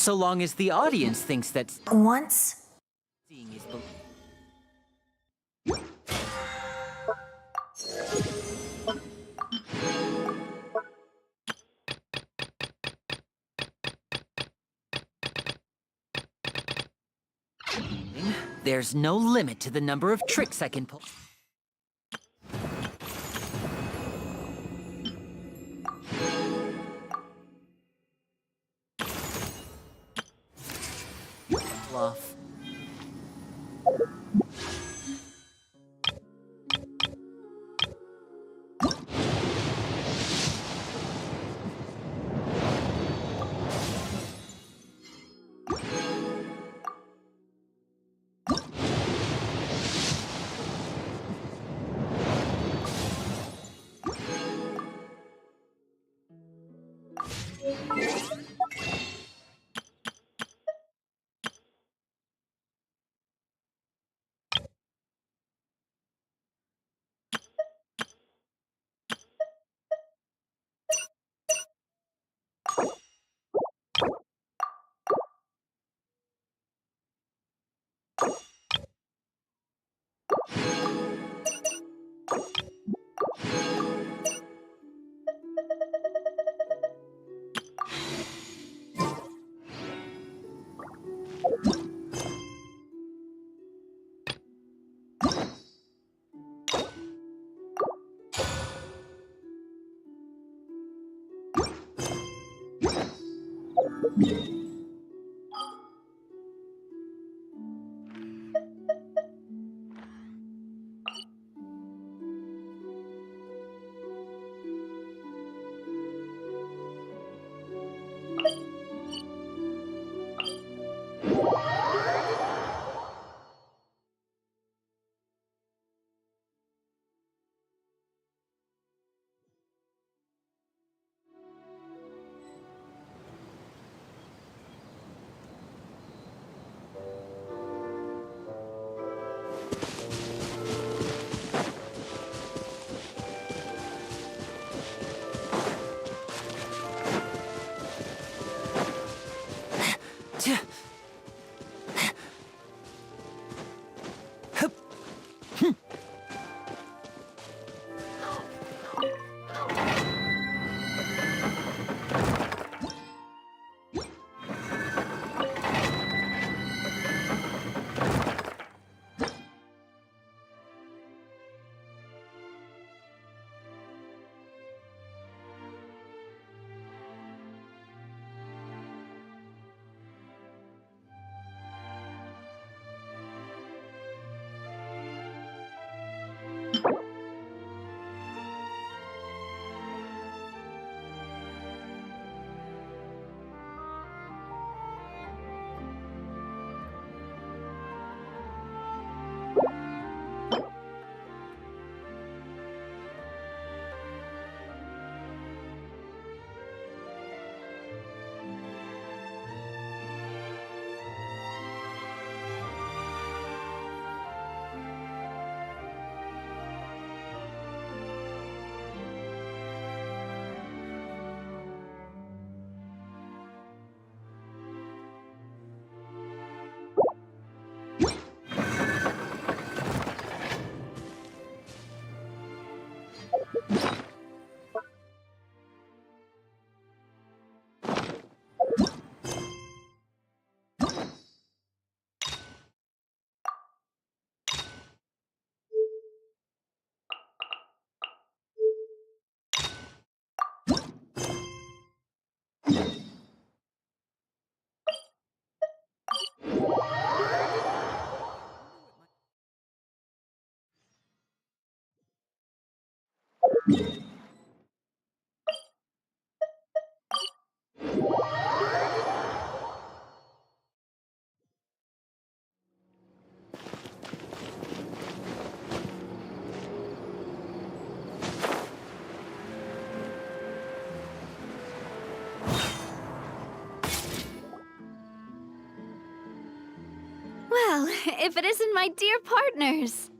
So long as the audience thinks that Once. seeing is the... There's no limit to the number of tricks I can pull. Bluff. Well, if it isn't my dear partners.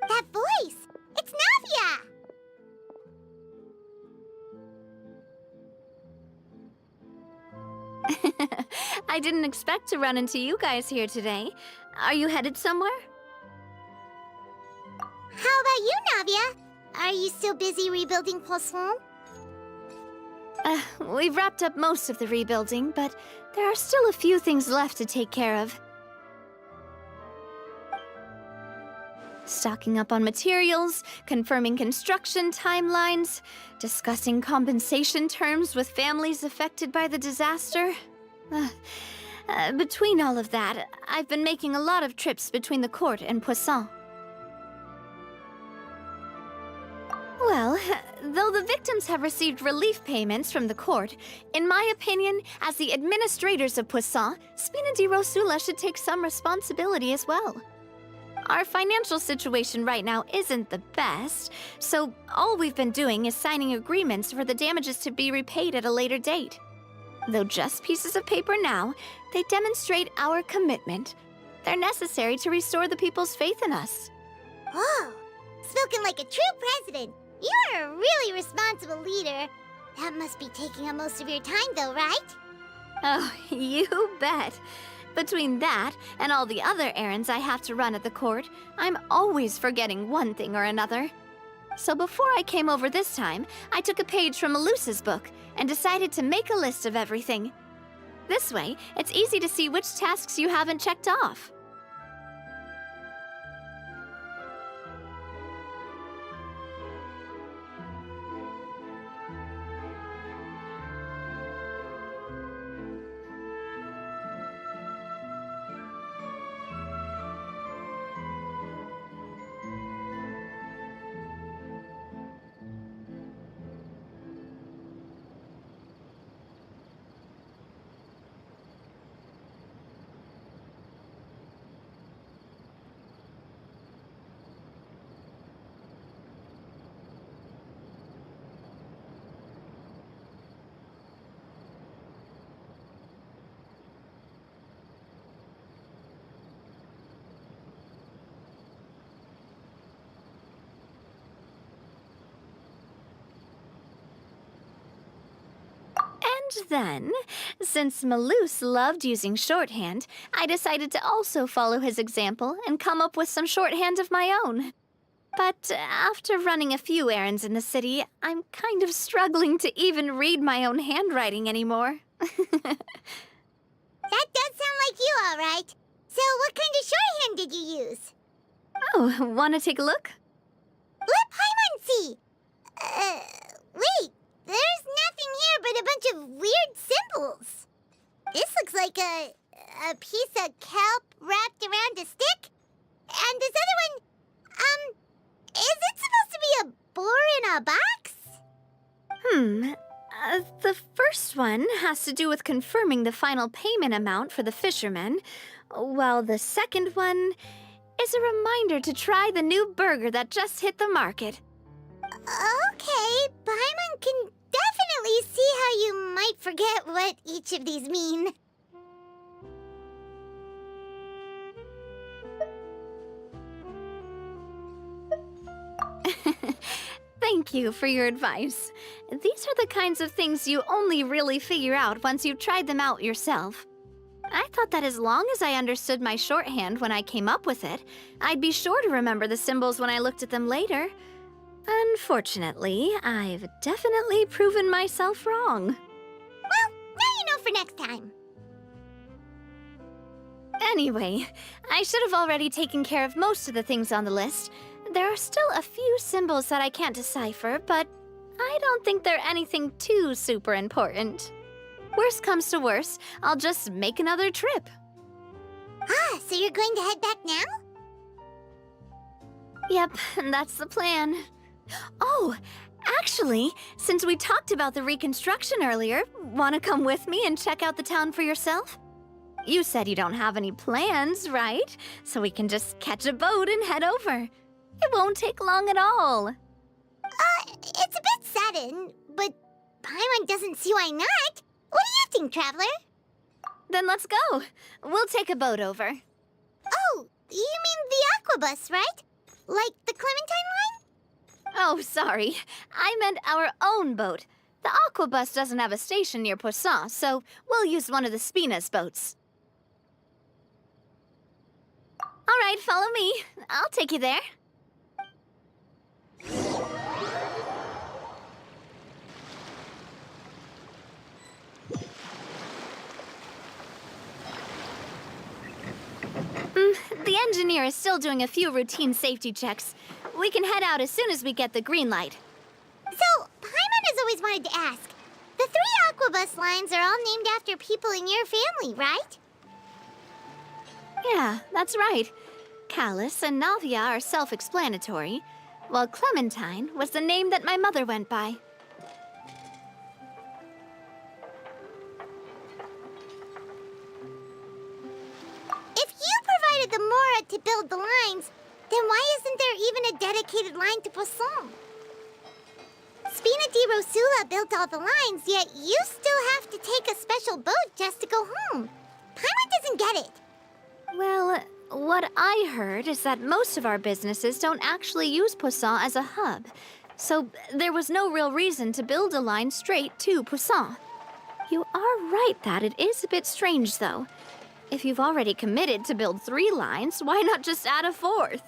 That voice! It's Navia! I didn't expect to run into you guys here today. Are you headed somewhere? How about you, Navia? Are you still busy rebuilding Poisson? We've wrapped up most of the rebuilding, but there are still a few things left to take care of. Stocking up on materials, confirming construction timelines, discussing compensation terms with families affected by the disaster. Between all of that, I've been making a lot of trips between the court and Poisson. Well, though the victims have received relief payments from the court, in my opinion, as the administrators of Poisson, Spina di Rosula should take some responsibility as well. Our financial situation right now isn't the best, so all we've been doing is signing agreements for the damages to be repaid at a later date. Though just pieces of paper now, they demonstrate our commitment. They're necessary to restore the people's faith in us. Oh, spoken like a true president. You're a really responsible leader. That must be taking up most of your time, though, right? Oh, you bet. Between that and all the other errands I have to run at the court, I'm always forgetting one thing or another. So before I came over this time, I took a page from Melusa's book and decided to make a list of everything. This way, it's easy to see which tasks you haven't checked off. And then, since Melus loved using shorthand, I decided to also follow his example and come up with some shorthand of my own. But after running a few errands in the city, I'm kind of struggling to even read my own handwriting anymore. That does sound like you, all right. So what kind of shorthand did you use? Oh, want to take a look? Let Paimon see. Wait. There's nothing here but a bunch of weird symbols. This looks like a piece of kelp wrapped around a stick. And this other one, is it supposed to be a boar in a box? The first one has to do with confirming the final payment amount for the fishermen, while the second one is a reminder to try the new burger that just hit the market. Okay, Paimon can definitely see how you might forget what each of these mean. Thank you for your advice. These are the kinds of things you only really figure out once you've tried them out yourself. I thought that as long as I understood my shorthand when I came up with it, I'd be sure to remember the symbols when I looked at them later. Unfortunately, I've definitely proven myself wrong. Well, now you know for next time. Anyway, I should have already taken care of most of the things on the list. There are still a few symbols that I can't decipher, but I don't think they're anything too super important. Worst comes to worst, I'll just make another trip. Ah, so you're going to head back now? Yep, that's the plan. Oh, actually, since we talked about the reconstruction earlier, want to come with me and check out the town for yourself? You said you don't have any plans, right? So we can just catch a boat and head over. It won't take long at all. It's a bit sudden, but Paimon doesn't see why not. What do you think, Traveler? Then let's go. We'll take a boat over. Oh, you mean the aquabus, right? Like the Clementine line? Oh, sorry. I meant our own boat. The Aquabus doesn't have a station near Poisson, so we'll use one of the Spina's boats. All right, follow me. I'll take you there. The engineer is still doing a few routine safety checks. We can head out as soon as we get the green light. So, Paimon has always wanted to ask. The 3 Aquabus lines are all named after people in your family, right? Yeah, that's right. Callus and Navia are self-explanatory, while Clementine was the name that my mother went by. If you provided the Mora to build the lines, then why isn't there even a dedicated line to Poisson? Spina di Rosula built all the lines, yet you still have to take a special boat just to go home. Paimon doesn't get it. Well, what I heard is that most of our businesses don't actually use Poisson as a hub, so there was no real reason to build a line straight to Poisson. You are right that it is a bit strange, though. If you've already committed to build 3 lines, why not just add a 4th?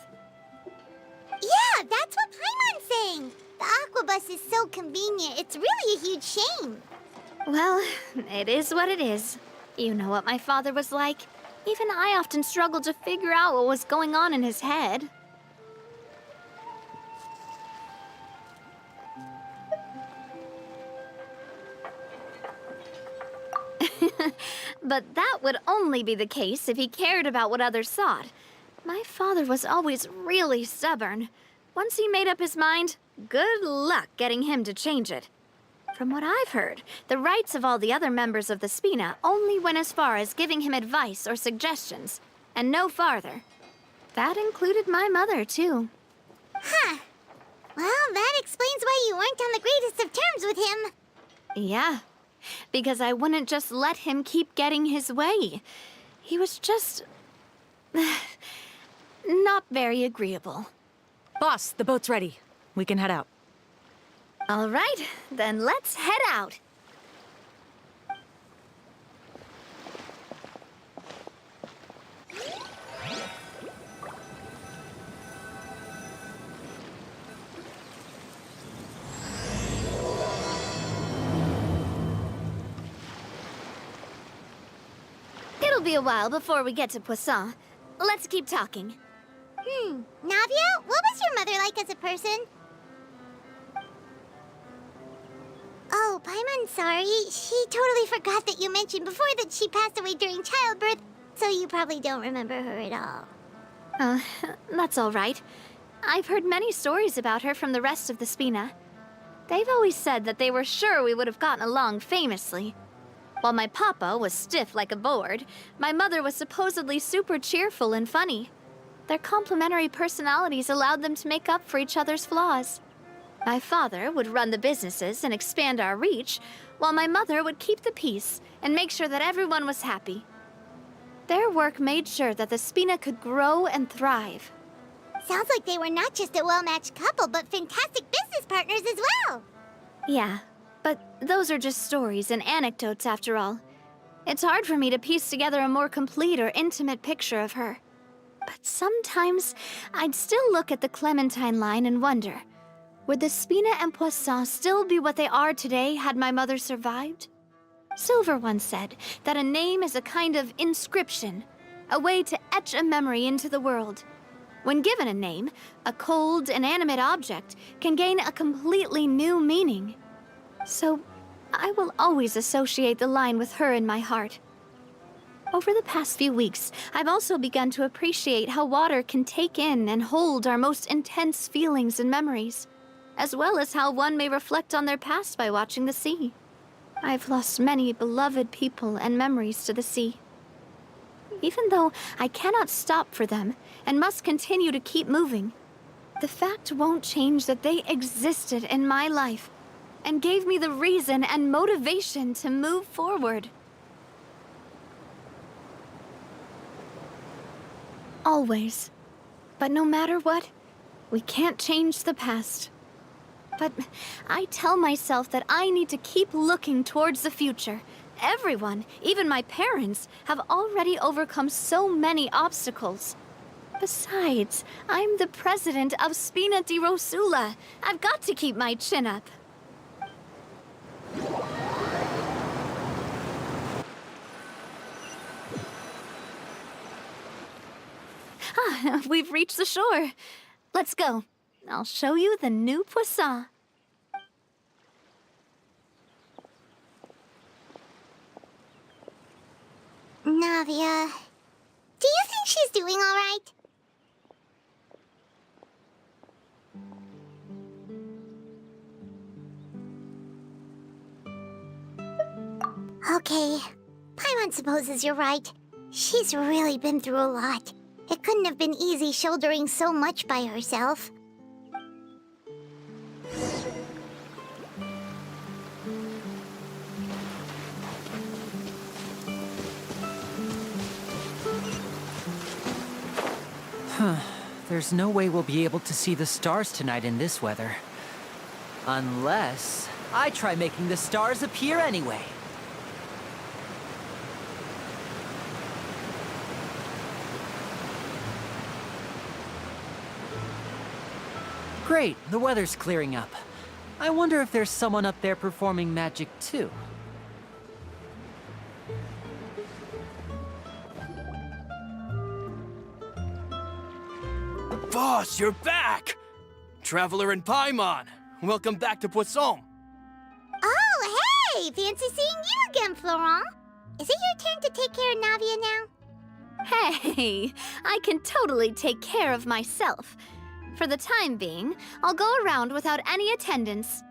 Yeah, that's what Paimon's saying. The Aquabus is so convenient, it's really a huge shame. Well, it is what it is. You know what my father was like. Even I often struggled to figure out what was going on in his head. But that would only be the case if he cared about what others thought. My father was always really stubborn. Once he made up his mind, good luck getting him to change it. From what I've heard, the rights of all the other members of the Spina only went as far as giving him advice or suggestions, and no farther. That included my mother, too. Huh. Well, that explains why you weren't on the greatest of terms with him. Yeah, because I wouldn't just let him keep getting his way. He was just... not very agreeable. Boss, the boat's ready. We can head out. All right, then let's head out. It'll be a while before we get to Poisson. Let's keep talking. Navia, what was your mother like as a person? Oh, Paimon, sorry. She totally forgot that you mentioned before that she passed away during childbirth, so you probably don't remember her at all. That's all right. I've heard many stories about her from the rest of the Spina. They've always said that they were sure we would have gotten along famously. While my papa was stiff like a board, my mother was supposedly super cheerful and funny. Their complementary personalities allowed them to make up for each other's flaws. My father would run the businesses and expand our reach, while my mother would keep the peace and make sure that everyone was happy. Their work made sure that the Spina could grow and thrive. Sounds like they were not just a well-matched couple, but fantastic business partners as well. Yeah, but those are just stories and anecdotes after all. It's hard for me to piece together a more complete or intimate picture of her. But sometimes I'd still look at the Clementine line and wonder, would the Spina and Poisson still be what they are today had my mother survived? Silver once said that a name is a kind of inscription, a way to etch a memory into the world. When given a name, a cold, inanimate object can gain a completely new meaning. So, I will always associate the line with her in my heart. Over the past few weeks, I've also begun to appreciate how water can take in and hold our most intense feelings and memories, as well as how one may reflect on their past by watching the sea. I've lost many beloved people and memories to the sea. Even though I cannot stop for them and must continue to keep moving, the fact won't change that they existed in my life and gave me the reason and motivation to move forward. Always. But no matter what, we can't change the past. but I tell myself that I need to keep looking towards the future. Everyone, even my parents, have already overcome so many obstacles. Besides, I'm the president of Spina di Rosula. I've got to keep my chin up. Ah, we've reached the shore. Let's go. I'll show you the new Poisson. Navia, do you think she's doing all right? Okay, Paimon supposes you're right. She's really been through a lot. It couldn't have been easy shouldering so much by herself. There's no way we'll be able to see the stars tonight in this weather. Unless I try making the stars appear anyway. Great, the weather's clearing up. I wonder if there's someone up there performing magic too. Boss, you're back! Traveler and Paimon, welcome back to Poisson. Oh, hey! Fancy seeing you again, Florent. Is it your turn to take care of Navia now? Hey, I can totally take care of myself. For the time being, I'll go around without any attendance.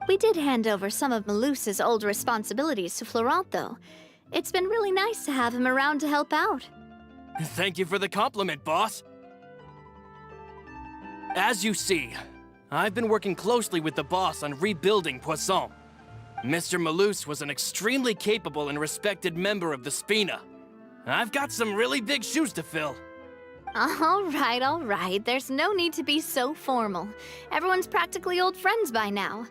We did hand over some of Malus's old responsibilities to Florent, though. It's been really nice to have him around to help out. Thank you for the compliment, boss. As you see, I've been working closely with the boss on rebuilding Poisson. Mr. Malus was an extremely capable and respected member of the Spina. I've got some really big shoes to fill. All right. There's no need to be so formal. Everyone's practically old friends by now.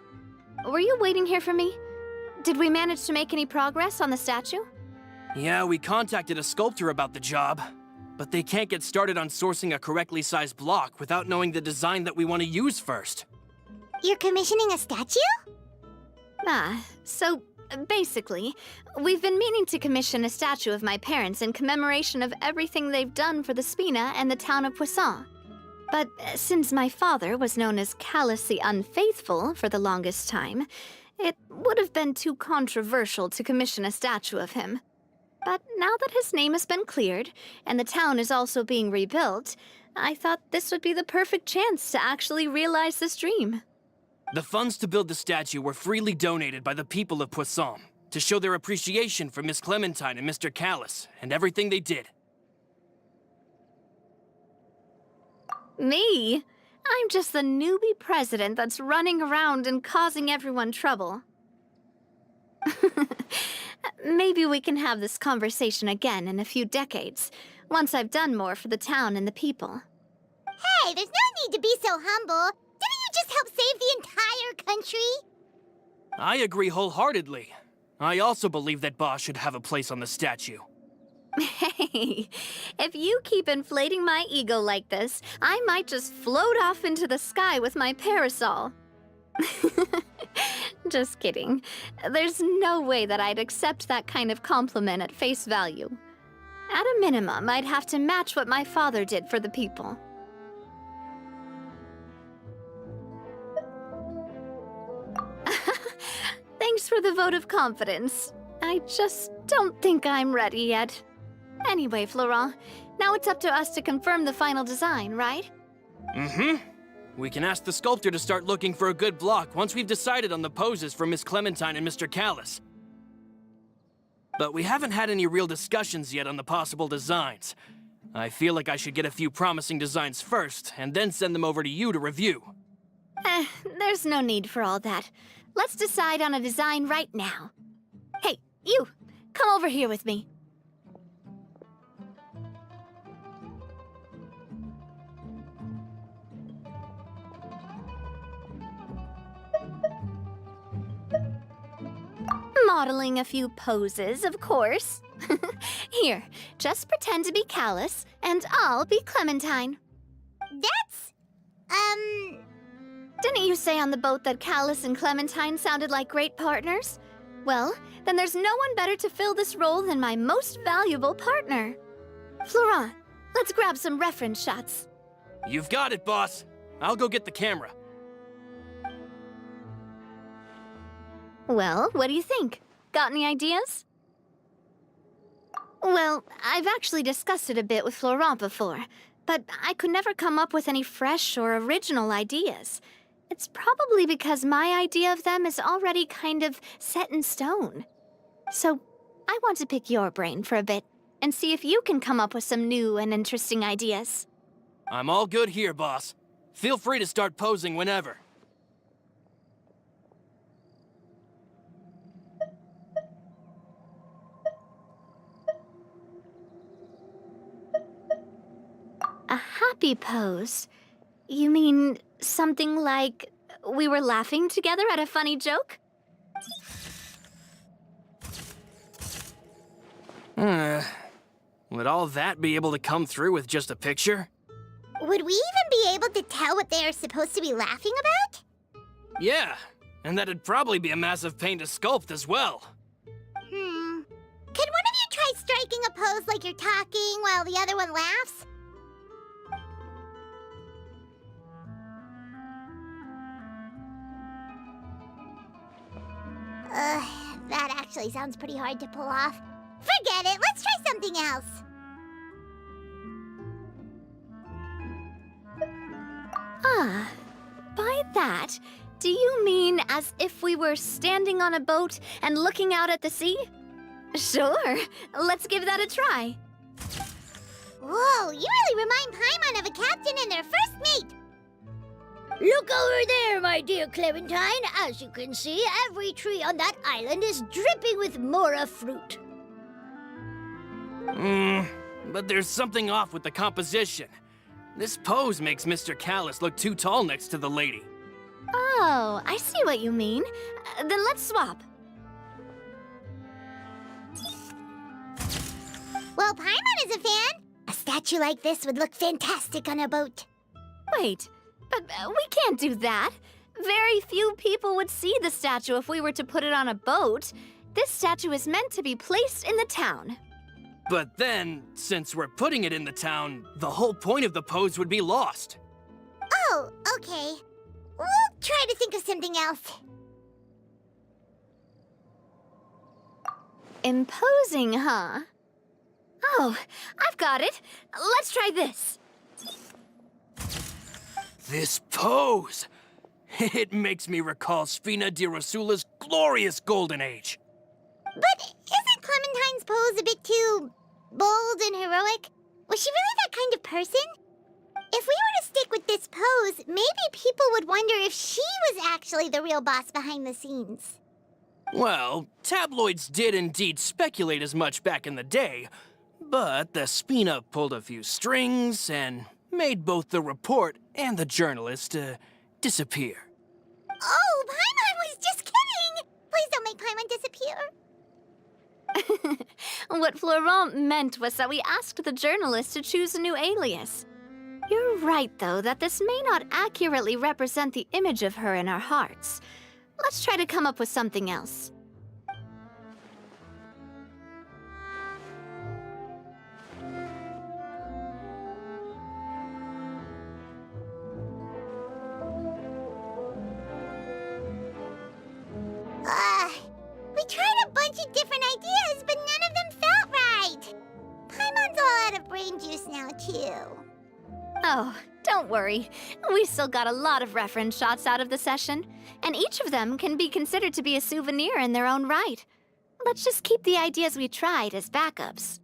Were you waiting here for me? Did we manage to make any progress on the statue? Yeah, we contacted a sculptor about the job, but they can't get started on sourcing a correctly sized block without knowing the design that we want to use first. You're commissioning a statue? So basically, we've been meaning to commission a statue of my parents in commemoration of everything they've done for the Spina and the town of Poisson. But since my father was known as Callous the Unfaithful for the longest time, it would have been too controversial to commission a statue of him. But now that his name has been cleared, and the town is also being rebuilt, I thought this would be the perfect chance to actually realize this dream. The funds to build the statue were freely donated by the people of Poisson to show their appreciation for Miss Clementine and Mr. Callous and everything they did. Me? I'm just the newbie president that's running around and causing everyone trouble. Maybe we can have this conversation again in a few decades, once I've done more for the town and the people. Hey, there's no need to be so humble. Didn't you just help save the entire country? I agree wholeheartedly. I also believe that Boss should have a place on the statue. Hey, if you keep inflating my ego like this, I might just float off into the sky with my parasol. Just kidding. There's no way that I'd accept that kind of compliment at face value. At a minimum, I'd have to match what my father did for the people. Thanks for the vote of confidence. I just don't think I'm ready yet. Anyway, Florent, now it's up to us to confirm the final design, right? Mm-hmm. We can ask the sculptor to start looking for a good block once we've decided on the poses for Miss Clementine and Mr. Callous. But we haven't had any real discussions yet on the possible designs. I feel like I should get a few promising designs first, and then send them over to you to review. There's no need for all that. Let's decide on a design right now. Hey, you! Come over here with me. modeling a few poses, of course. Here, just pretend to be Callus, and I'll be Clementine. That's, Didn't you say on the boat that Callus and Clementine sounded like great partners? Well, then there's no one better to fill this role than my most valuable partner. Florent, let's grab some reference shots. You've got it, boss. I'll go get the camera. Well, what do you think? Got any ideas? Well, I've actually discussed it a bit with Florent before, but I could never come up with any fresh or original ideas. It's probably because my idea of them is already kind of set in stone. So, I want to pick your brain for a bit and see if you can come up with some new and interesting ideas. I'm all good here, boss. Feel free to start posing whenever. A happy pose? You mean something like we were laughing together at a funny joke? Would all that be able to come through with just a picture? would we even be able to tell what they are supposed to be laughing about? Yeah, and that'd probably be a massive pain to sculpt as well. Could one of you try striking a pose like you're talking while the other one laughs? That actually sounds pretty hard to pull off. Forget it, let's try something else. Ah, by that, do you mean as if we were standing on a boat and looking out at the sea? Sure, let's give that a try. Whoa, you really remind Paimon of a captain and their first mate. Look over there, my dear Clementine. As you can see, every tree on that island is dripping with mora fruit. But there's something off with the composition. This pose makes Mr. Callus look too tall next to the lady. Oh, I see what you mean. Then let's swap. Well, Paimon is a fan. A statue like this would look fantastic on a boat. Wait, but we can't do that. Very few people would see the statue if we were to put it on a boat. This statue is meant to be placed in the town. But then, since we're putting it in the town, the whole point of the pose would be lost. Oh, okay. We'll try to think of something else. Imposing, huh? Oh, I've got it. Let's try this. This pose! It makes me recall Spina di Rosula's glorious golden age. But isn't Clementine's pose a bit too bold and heroic? Was she really that kind of person? If we were to stick with this pose, maybe people would wonder if she was actually the real boss behind the scenes. Well, tabloids did indeed speculate as much back in the day, but the Spina pulled a few strings and made both the report and the journalist disappear. Oh, Paimon was just kidding! Please don't make Paimon disappear. What Florent meant was that we asked the journalist to choose a new alias. You're right, though, that this may not accurately represent the image of her in our hearts. Let's try to come up with something else. We tried a bunch of different ideas, but none of them felt right. Paimon's all out of brain juice now, too. Oh, don't worry. We still got a lot of reference shots out of the session, and each of them can be considered to be a souvenir in their own right. Let's just keep the ideas we tried as backups.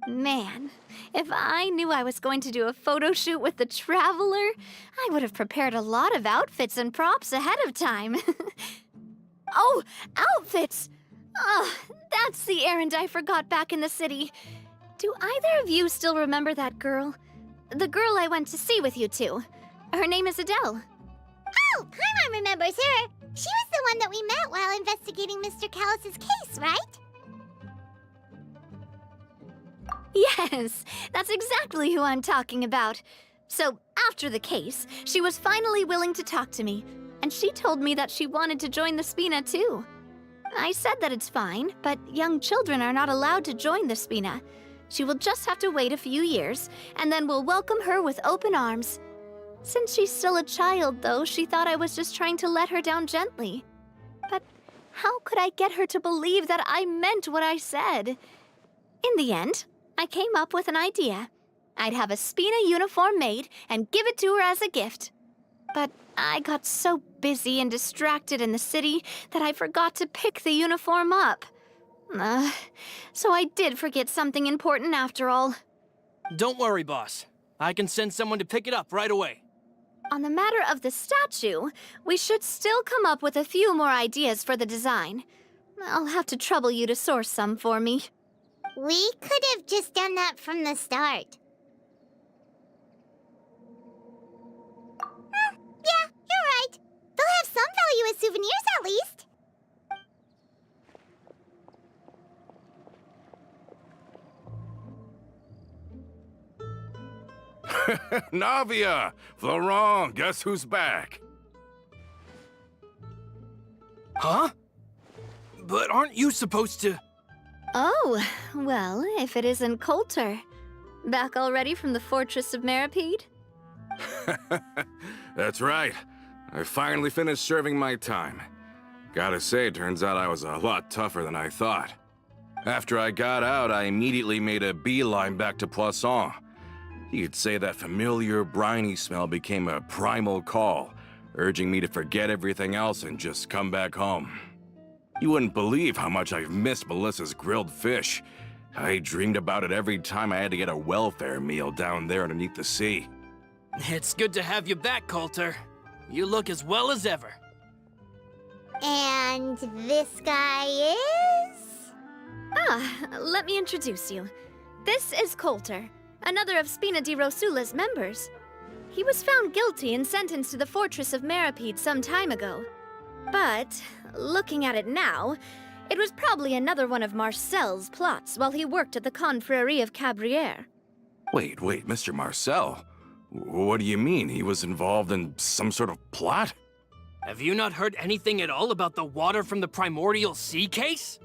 Man, if I knew I was going to do a photo shoot with the Traveler, I would have prepared a lot of outfits and props ahead of time. Oh, outfits! That's the errand I forgot back in the city. Do either of you still remember that girl? The girl I went to see with you two. Her name is Adele. Oh, Paimon remembers her. She was the one that we met while investigating Mr. Callus's case, right? Yes, that's exactly who I'm talking about. So, after the case, she was finally willing to talk to me, and she told me that she wanted to join the Spina too. I said that it's fine, but young children are not allowed to join the Spina. She will just have to wait a few years, and then we'll welcome her with open arms. Since she's still a child, though, she thought I was just trying to let her down gently. But how could I get her to believe that I meant what I said? In the end, I came up with an idea. I'd have a Spina uniform made and give it to her as a gift. But I got so busy and distracted in the city that I forgot to pick the uniform up. So I did forget something important after all. Don't worry, boss. I can send someone to pick it up right away. On the matter of the statue, we should still come up with a few more ideas for the design. I'll have to trouble you to source some for me. We could have just done that from the start. Yeah, you're right. They'll have some value as souvenirs at least. Navia! Florent, guess who's back? Huh? But aren't you supposed to... Oh, well, if it isn't Coulter. Back already from the Fortress of Meripede? That's right. I finally finished serving my time. Gotta say, turns out I was a lot tougher than I thought. After I got out, I immediately made a beeline back to Poisson. You could say that familiar, briny smell became a primal call, urging me to forget everything else and just come back home. You wouldn't believe how much I've missed Melissa's grilled fish. I dreamed about it every time I had to get a welfare meal down there underneath the sea. It's good to have you back, Coulter. You look as well as ever. And this guy is? Let me introduce you. This is Coulter, another of Spina di Rosula's members. He was found guilty and sentenced to the Fortress of Meripede some time ago. But, looking at it now, it was probably another one of Marcel's plots while he worked at the Confrérie of Cabrières. Wait, Mr. Marcel? What do you mean? He was involved in some sort of plot? Have you not heard anything at all about the water from the primordial sea case?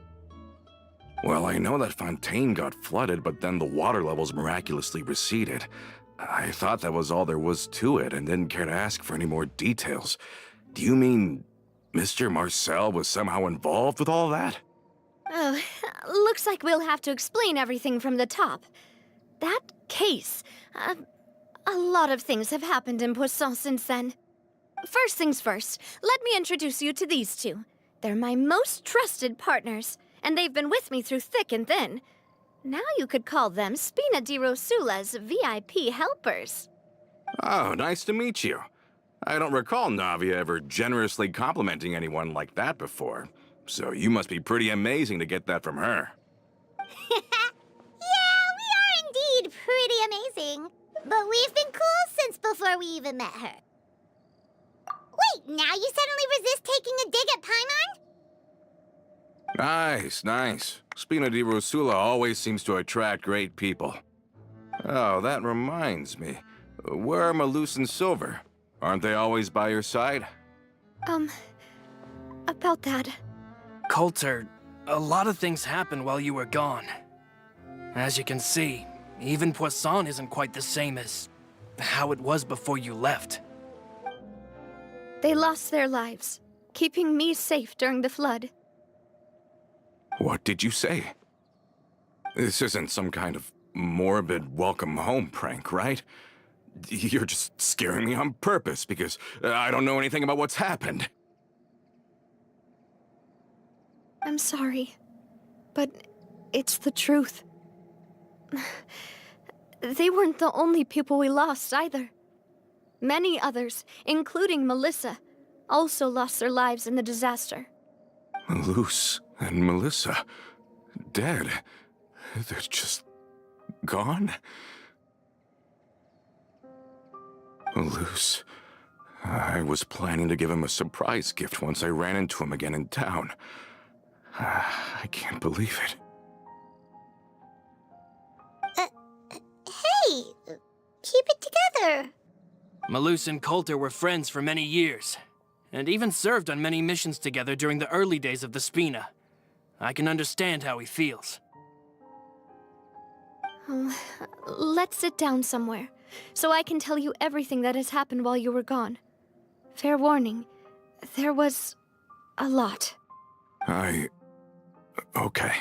Well, I know that Fontaine got flooded, but then the water levels miraculously receded. I thought that was all there was to it and didn't care to ask for any more details. Do you mean Mr. Marcel was somehow involved with all that? Oh, looks like we'll have to explain everything from the top. That case, a lot of things have happened in Poisson since then. First things first, let me introduce you to these two. They're my most trusted partners, and they've been with me through thick and thin. Now you could call them Spina di Rosula's VIP helpers. Oh, nice to meet you. I don't recall Navia ever generously complimenting anyone like that before, so you must be pretty amazing to get that from her. Yeah, we are indeed pretty amazing. But we've been cool since before we even met her. Wait, now you suddenly resist taking a dig at Paimon? Nice. Spina di Rosula always seems to attract great people. Oh, that reminds me. Where are Malus and Silver? Aren't they always by your side? About that. Coulter, a lot of things happened while you were gone. As you can see, even Poisson isn't quite the same as how it was before you left. They lost their lives, keeping me safe during the flood. What did you say? This isn't some kind of morbid welcome home prank, right? You're just scaring me on purpose because I don't know anything about what's happened. I'm sorry, but it's the truth. They weren't the only people we lost either. Many others, including Melissa, also lost their lives in the disaster. Malus and Melissa, dead. They're just gone? Malus I was planning to give him a surprise gift once I ran into him again in town. I can't believe it. Hey, keep it together. Malus and Coulter were friends for many years, and even served on many missions together during the early days of the Spina. I can understand how he feels. Oh, let's sit down somewhere, so I can tell you everything that has happened while you were gone. Fair warning, there was a lot. Okay.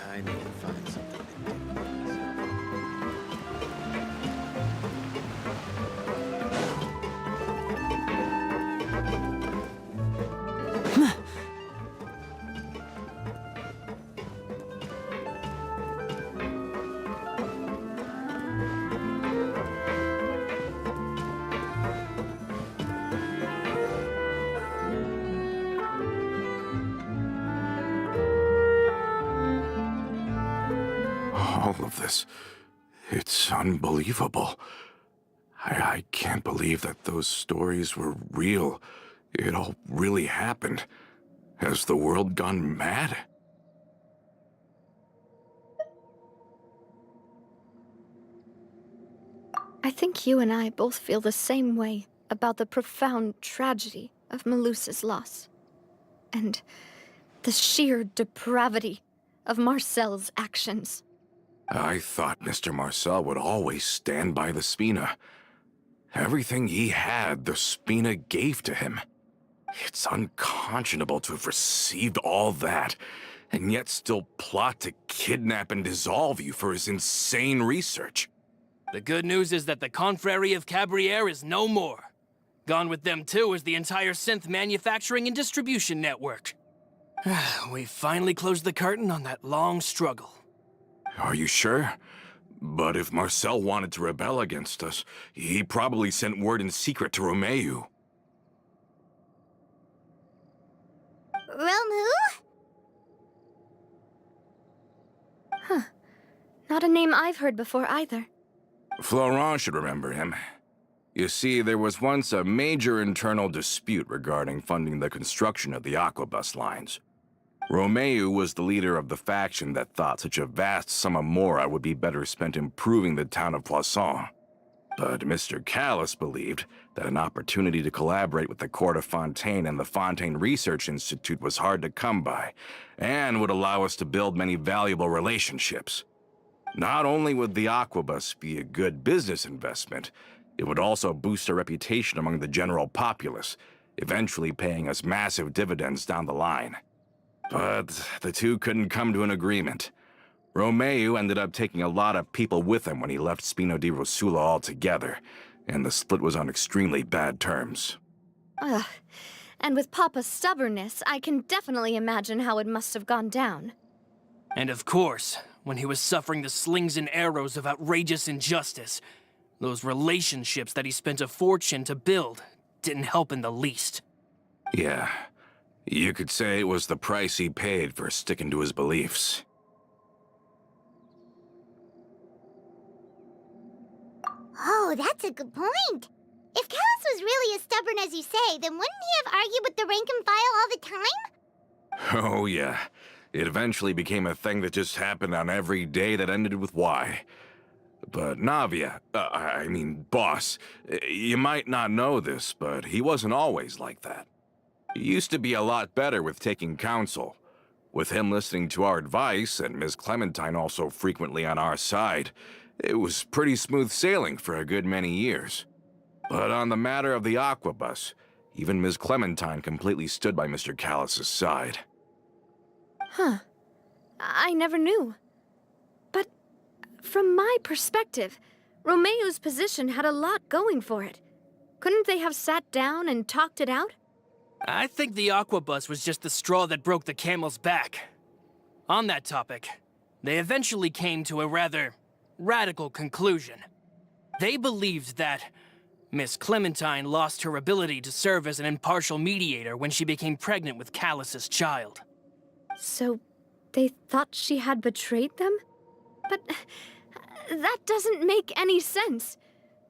I need to find something to do. All of this, it's unbelievable. I can't believe that those stories were real. It all really happened. Has the world gone mad? I think you and I both feel the same way about the profound tragedy of Malus's loss. And the sheer depravity of Marcel's actions. I thought Mr. Marcel would always stand by the Spina. Everything he had, the Spina gave to him. It's unconscionable to have received all that, and yet still plot to kidnap and dissolve you for his insane research. The good news is that the Confrérie of Cabriere is no more. Gone with them too is the entire synth manufacturing and distribution network. We finally closed the curtain on that long struggle. Are you sure? But if Marcel wanted to rebel against us, he probably sent word in secret to Romeu. Romu? Not a name I've heard before either. Florent should remember him. You see, there was once a major internal dispute regarding funding the construction of the Aquabus lines. Romeu was the leader of the faction that thought such a vast sum of mora would be better spent improving the town of Poisson. But Mr. Callis believed that an opportunity to collaborate with the Court of Fontaine and the Fontaine Research Institute was hard to come by, and would allow us to build many valuable relationships. Not only would the Aquabus be a good business investment, it would also boost our reputation among the general populace, eventually paying us massive dividends down the line. But the two couldn't come to an agreement. Romeu ended up taking a lot of people with him when he left Spino di Rosula altogether, and the split was on extremely bad terms. Ugh. And with Papa's stubbornness, I can definitely imagine how it must have gone down. And of course, when he was suffering the slings and arrows of outrageous injustice, those relationships that he spent a fortune to build didn't help in the least. Yeah, you could say it was the price he paid for sticking to his beliefs. Oh, that's a good point. If Callis was really as stubborn as you say, then wouldn't he have argued with the rank and file all the time? Oh yeah, it eventually became a thing that just happened on every day that ended with Y. But Navia, boss, you might not know this, but he wasn't always like that. He used to be a lot better with taking counsel. With him listening to our advice, and Ms. Clementine also frequently on our side, it was pretty smooth sailing for a good many years. But on the matter of the Aquabus, Even Ms. Clementine completely stood by Mr. Callus's side. Huh. I never knew. But from my perspective, Romeo's position had a lot going for it. Couldn't they have sat down and talked it out? I think the Aquabus was just the straw that broke the camel's back. On that topic, they eventually came to a rather radical conclusion. They believed that Miss Clementine lost her ability to serve as an impartial mediator when she became pregnant with Callus's child. So they thought she had betrayed them? But that doesn't make any sense.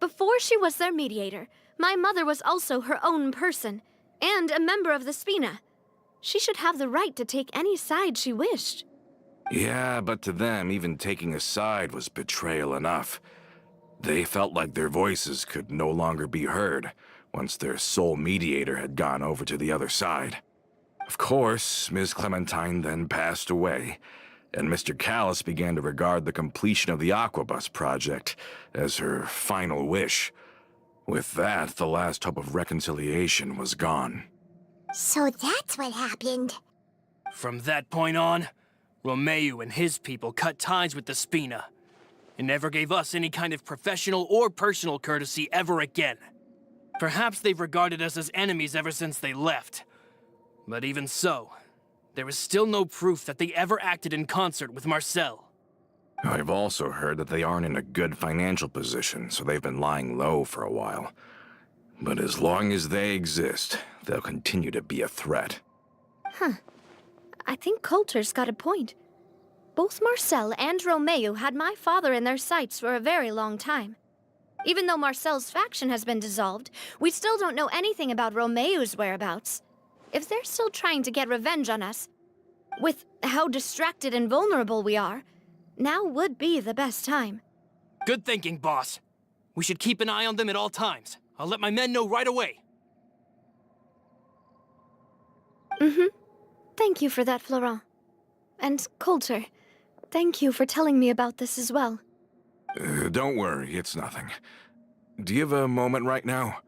Before she was their mediator, my mother was also her own person, and a member of the Spina. She should have the right to take any side she wished. Yeah, but to them, even taking a side was betrayal enough. They felt like their voices could no longer be heard once their sole mediator had gone over to the other side. Of course, Ms. Clementine then passed away, and Mr. Callus began to regard the completion of the Aquabus project as her final wish. With that, the last hope of reconciliation was gone. So that's what happened. From that point on, Romeo and his people cut ties with the Spina, and never gave us any kind of professional or personal courtesy ever again. Perhaps they've regarded us as enemies ever since they left. But even so, there is still no proof that they ever acted in concert with Marcel. I've also heard that they aren't in a good financial position, so they've been lying low for a while. But as long as they exist, they'll continue to be a threat. Huh. I think Coulter's got a point. Both Marcel and Romeo had my father in their sights for a very long time. Even though Marcel's faction has been dissolved, we still don't know anything about Romeo's whereabouts. If they're still trying to get revenge on us, with how distracted and vulnerable we are, now would be the best time. Good thinking, boss. We should keep an eye on them at all times. I'll let my men know right away. Thank you for that, Florent. And Coulter, thank you for telling me about this as well. Don't worry, it's nothing. Do you have a moment right now?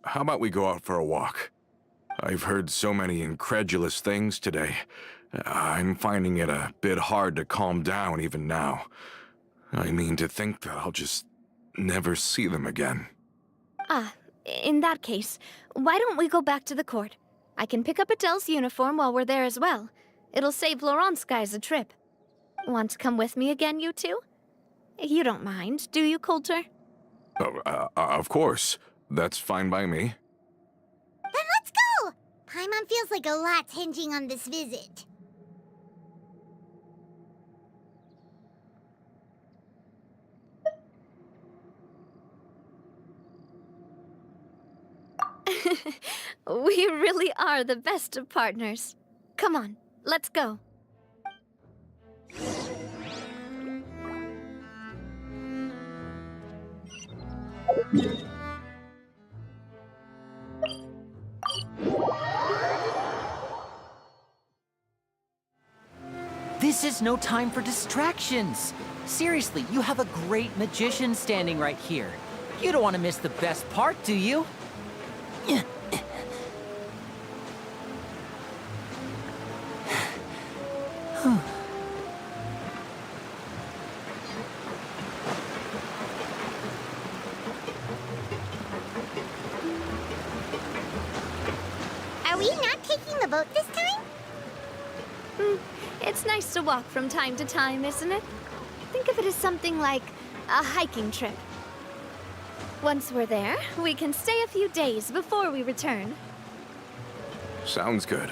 How about we go out for a walk? I've heard so many incredulous things today. I'm finding it a bit hard to calm down even now. I mean, to think that I'll just never see them again. Ah, in that case, why don't we go back to the court? I can pick up Adele's uniform while we're there as well. It'll save Laurent's guys a trip. Want to come with me again, you two? You don't mind, do you, Coulter? Oh, of course. That's fine by me. Then let's go! Paimon feels like a lot's hinging on this visit. We really are the best of partners. Come on, let's go. This is no time for distractions. Seriously, you have a great magician standing right here. You don't want to miss the best part, do you? Are we not taking the boat this time? It's nice to walk from time to time, isn't it? Think of it as something like a hiking trip. Once we're there, we can stay a few days before we return. Sounds good.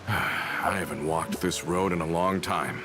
I haven't walked this road in a long time.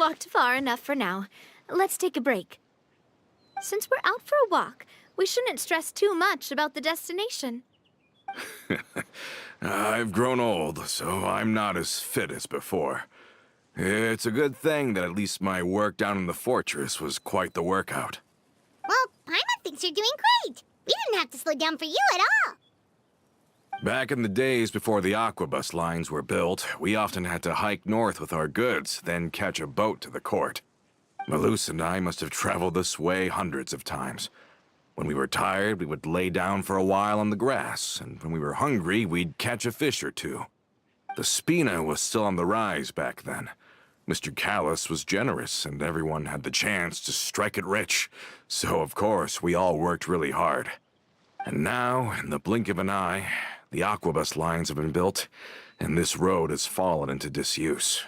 walked far enough for now. Let's take a break. Since we're out for a walk, we shouldn't stress too much about the destination. I've grown old, so I'm not as fit as before. It's a good thing that at least my work down in the fortress was quite the workout. Well, Paimon thinks you're doing great. We didn't have to slow down for you at all. Back in the days before the aquabus lines were built, we often had to hike north with our goods, then catch a boat to the court. Malus and I must have traveled this way hundreds of times. When we were tired, we would lay down for a while on the grass, and when we were hungry, we'd catch a fish or two. The Spina was still on the rise back then. Mr. Callis was generous, and everyone had the chance to strike it rich. So, of course, we all worked really hard. And now, in the blink of an eye, the aquabus lines have been built, and this road has fallen into disuse.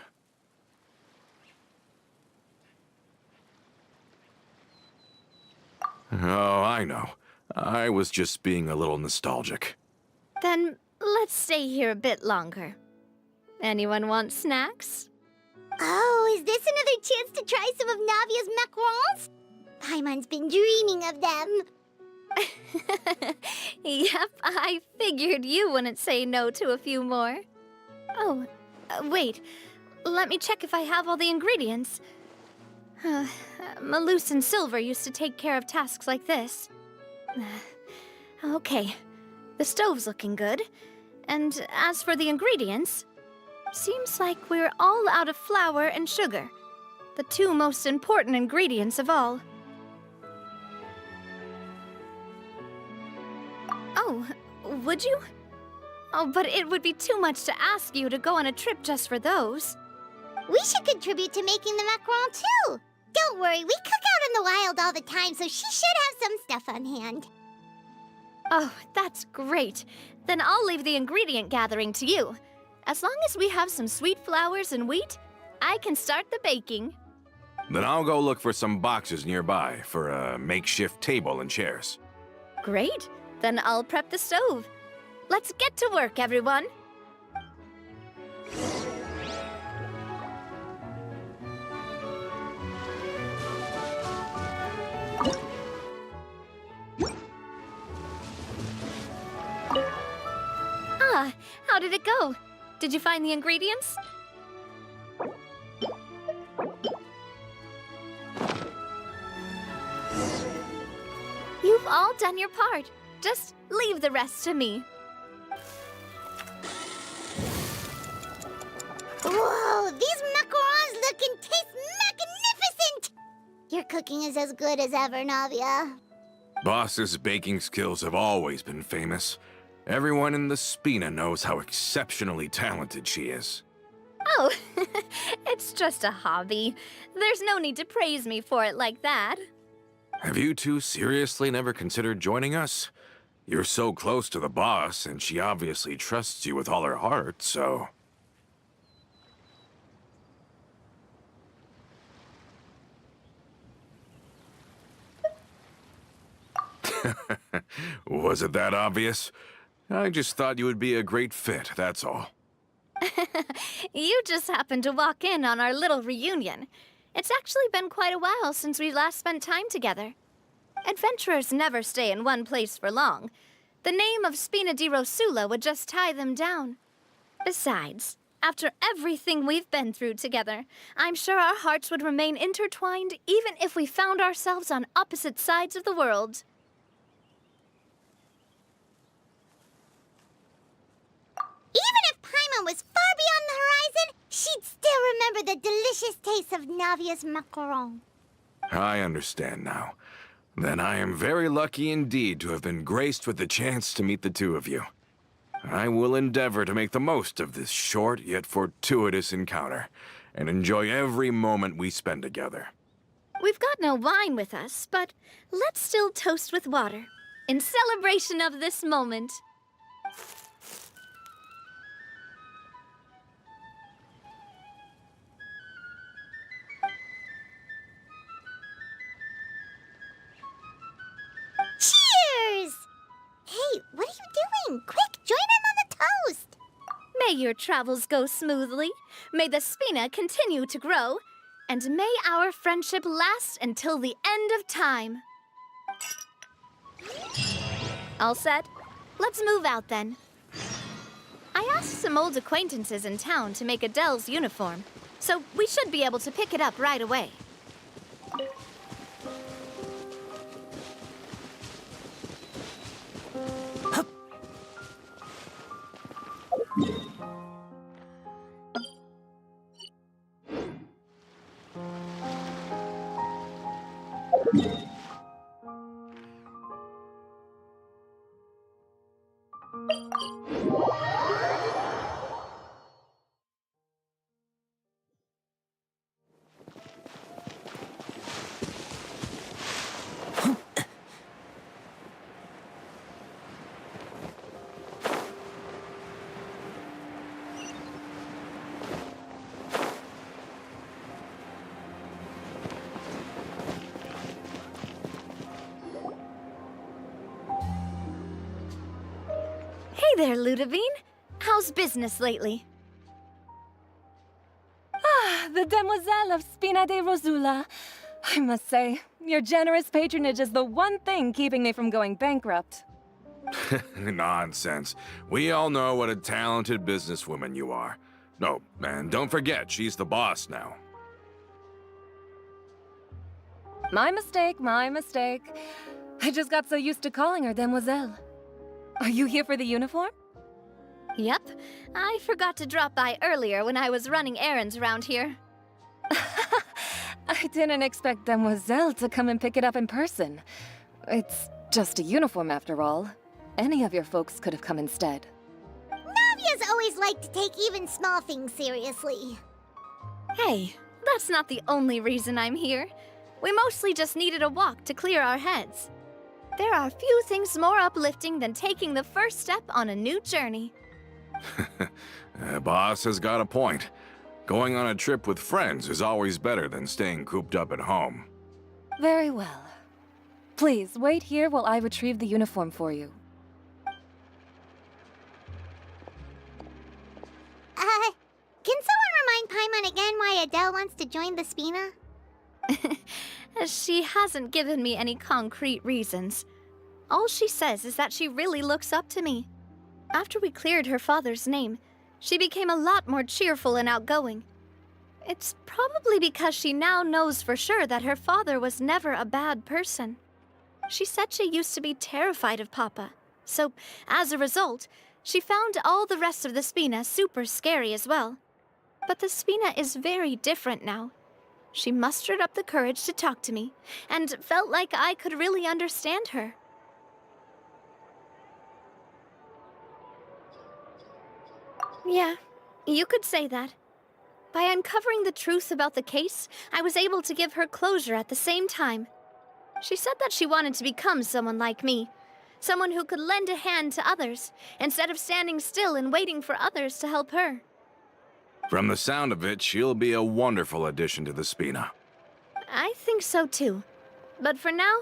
Oh, I know. I was just being a little nostalgic. Then let's stay here a bit longer. Anyone want snacks? Oh, is this another chance to try some of Navia's macarons? Paimon's been dreaming of them. Yep, I figured you wouldn't say no to a few more. Oh, wait. Let me check if I have all the ingredients. Malus and Silver used to take care of tasks like this. Okay, the stove's looking good. And as for the ingredients, seems like we're all out of flour and sugar, the two most important ingredients of all. Oh, would you? Oh, but it would be too much to ask you to go on a trip just for those. We should contribute to making the macaron too. Don't worry, we cook out in the wild all the time, so she should have some stuff on hand. Oh, that's great. Then I'll leave the ingredient gathering to you. As long as we have some sweet flowers and wheat, I can start the baking. Then I'll go look for some boxes nearby for a makeshift table and chairs. Great. Then I'll prep the stove. Let's get to work, everyone. Ah, how did it go? Did you find the ingredients? You've all done your part. Just leave the rest to me. Whoa, these macarons look and taste magnificent! Your cooking is as good as ever, Navia. Boss's baking skills have always been famous. Everyone in the Spina knows how exceptionally talented she is. Oh, it's just a hobby. There's no need to praise me for it like that. Have you two seriously never considered joining us? You're so close to the boss, and she obviously trusts you with all her heart, so... Was it that obvious? I just thought you would be a great fit, that's all. You just happened to walk in on our little reunion. It's actually been quite a while since we last spent time together. Adventurers never stay in one place for long. The name of Spina di Rosula would just tie them down. Besides, after everything we've been through together, I'm sure our hearts would remain intertwined even if we found ourselves on opposite sides of the world. Even if Paimon was far beyond the horizon, she'd still remember the delicious taste of Navia's macaron. I understand now. Then I am very lucky indeed to have been graced with the chance to meet the two of you. I will endeavor to make the most of this short yet fortuitous encounter, and enjoy every moment we spend together. We've got no wine with us, but let's still toast with water, in celebration of this moment. Cheers! Hey, what are you doing? Quick, join in on the toast! May your travels go smoothly. May the Spina continue to grow. And may our friendship last until the end of time. All set? Let's move out then. I asked some old acquaintances in town to make Adele's uniform, so we should be able to pick it up right away. Hey there, Ludovine. How's business lately? The Demoiselle of Spina de Rosula. I must say, your generous patronage is the one thing keeping me from going bankrupt. Nonsense. We all know what a talented businesswoman you are. No, and don't forget, she's the boss now. My mistake, my mistake. I just got so used to calling her Demoiselle. Are you here for the uniform? Yep. I forgot to drop by earlier when I was running errands around here. I didn't expect Demoiselle to come and pick it up in person. It's just a uniform after all. Any of your folks could have come instead. Navia's always liked to take even small things seriously. Hey, that's not the only reason I'm here. We mostly just needed a walk to clear our heads. There are few things more uplifting than taking the first step on a new journey. Boss has got a point. Going on a trip with friends is always better than staying cooped up at home. Very well. Please, wait here while I retrieve the uniform for you. Can someone remind Paimon again why Adele wants to join the Spina? She hasn't given me any concrete reasons. All she says is that she really looks up to me. After we cleared her father's name, she became a lot more cheerful and outgoing. It's probably because she now knows for sure that her father was never a bad person. She said she used to be terrified of Papa, so as a result, she found all the rest of the Spina super scary as well. But the Spina is very different now. She mustered up the courage to talk to me, and felt like I could really understand her. Yeah, you could say that. By uncovering the truth about the case, I was able to give her closure at the same time. She said that she wanted to become someone like me, someone who could lend a hand to others, instead of standing still and waiting for others to help her. From the sound of it, she'll be a wonderful addition to the Spina. I think so too. But for now,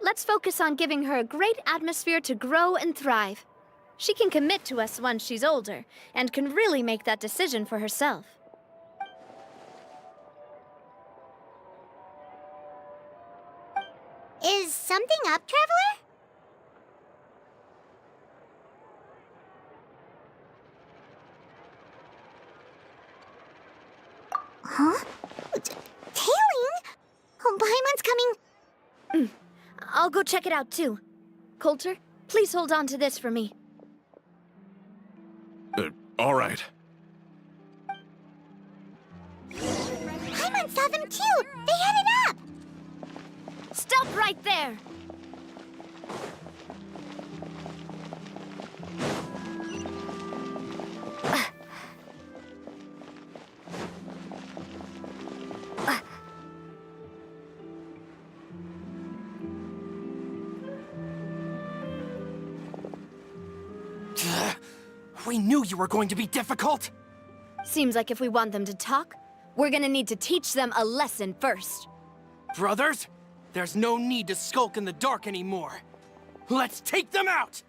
let's focus on giving her a great atmosphere to grow and thrive. She can commit to us once she's older, and can really make that decision for herself. Is something up, Traveler? Huh? Tailing? Oh, Paimon's coming. I'll go check it out too. Coulter, please hold on to this for me. All right. Paimon saw them too! They headed up! Stop right there! We knew you were going to be difficult! Seems like if we want them to talk, we're gonna need to teach them a lesson first. Brothers, there's no need to skulk in the dark anymore. Let's take them out!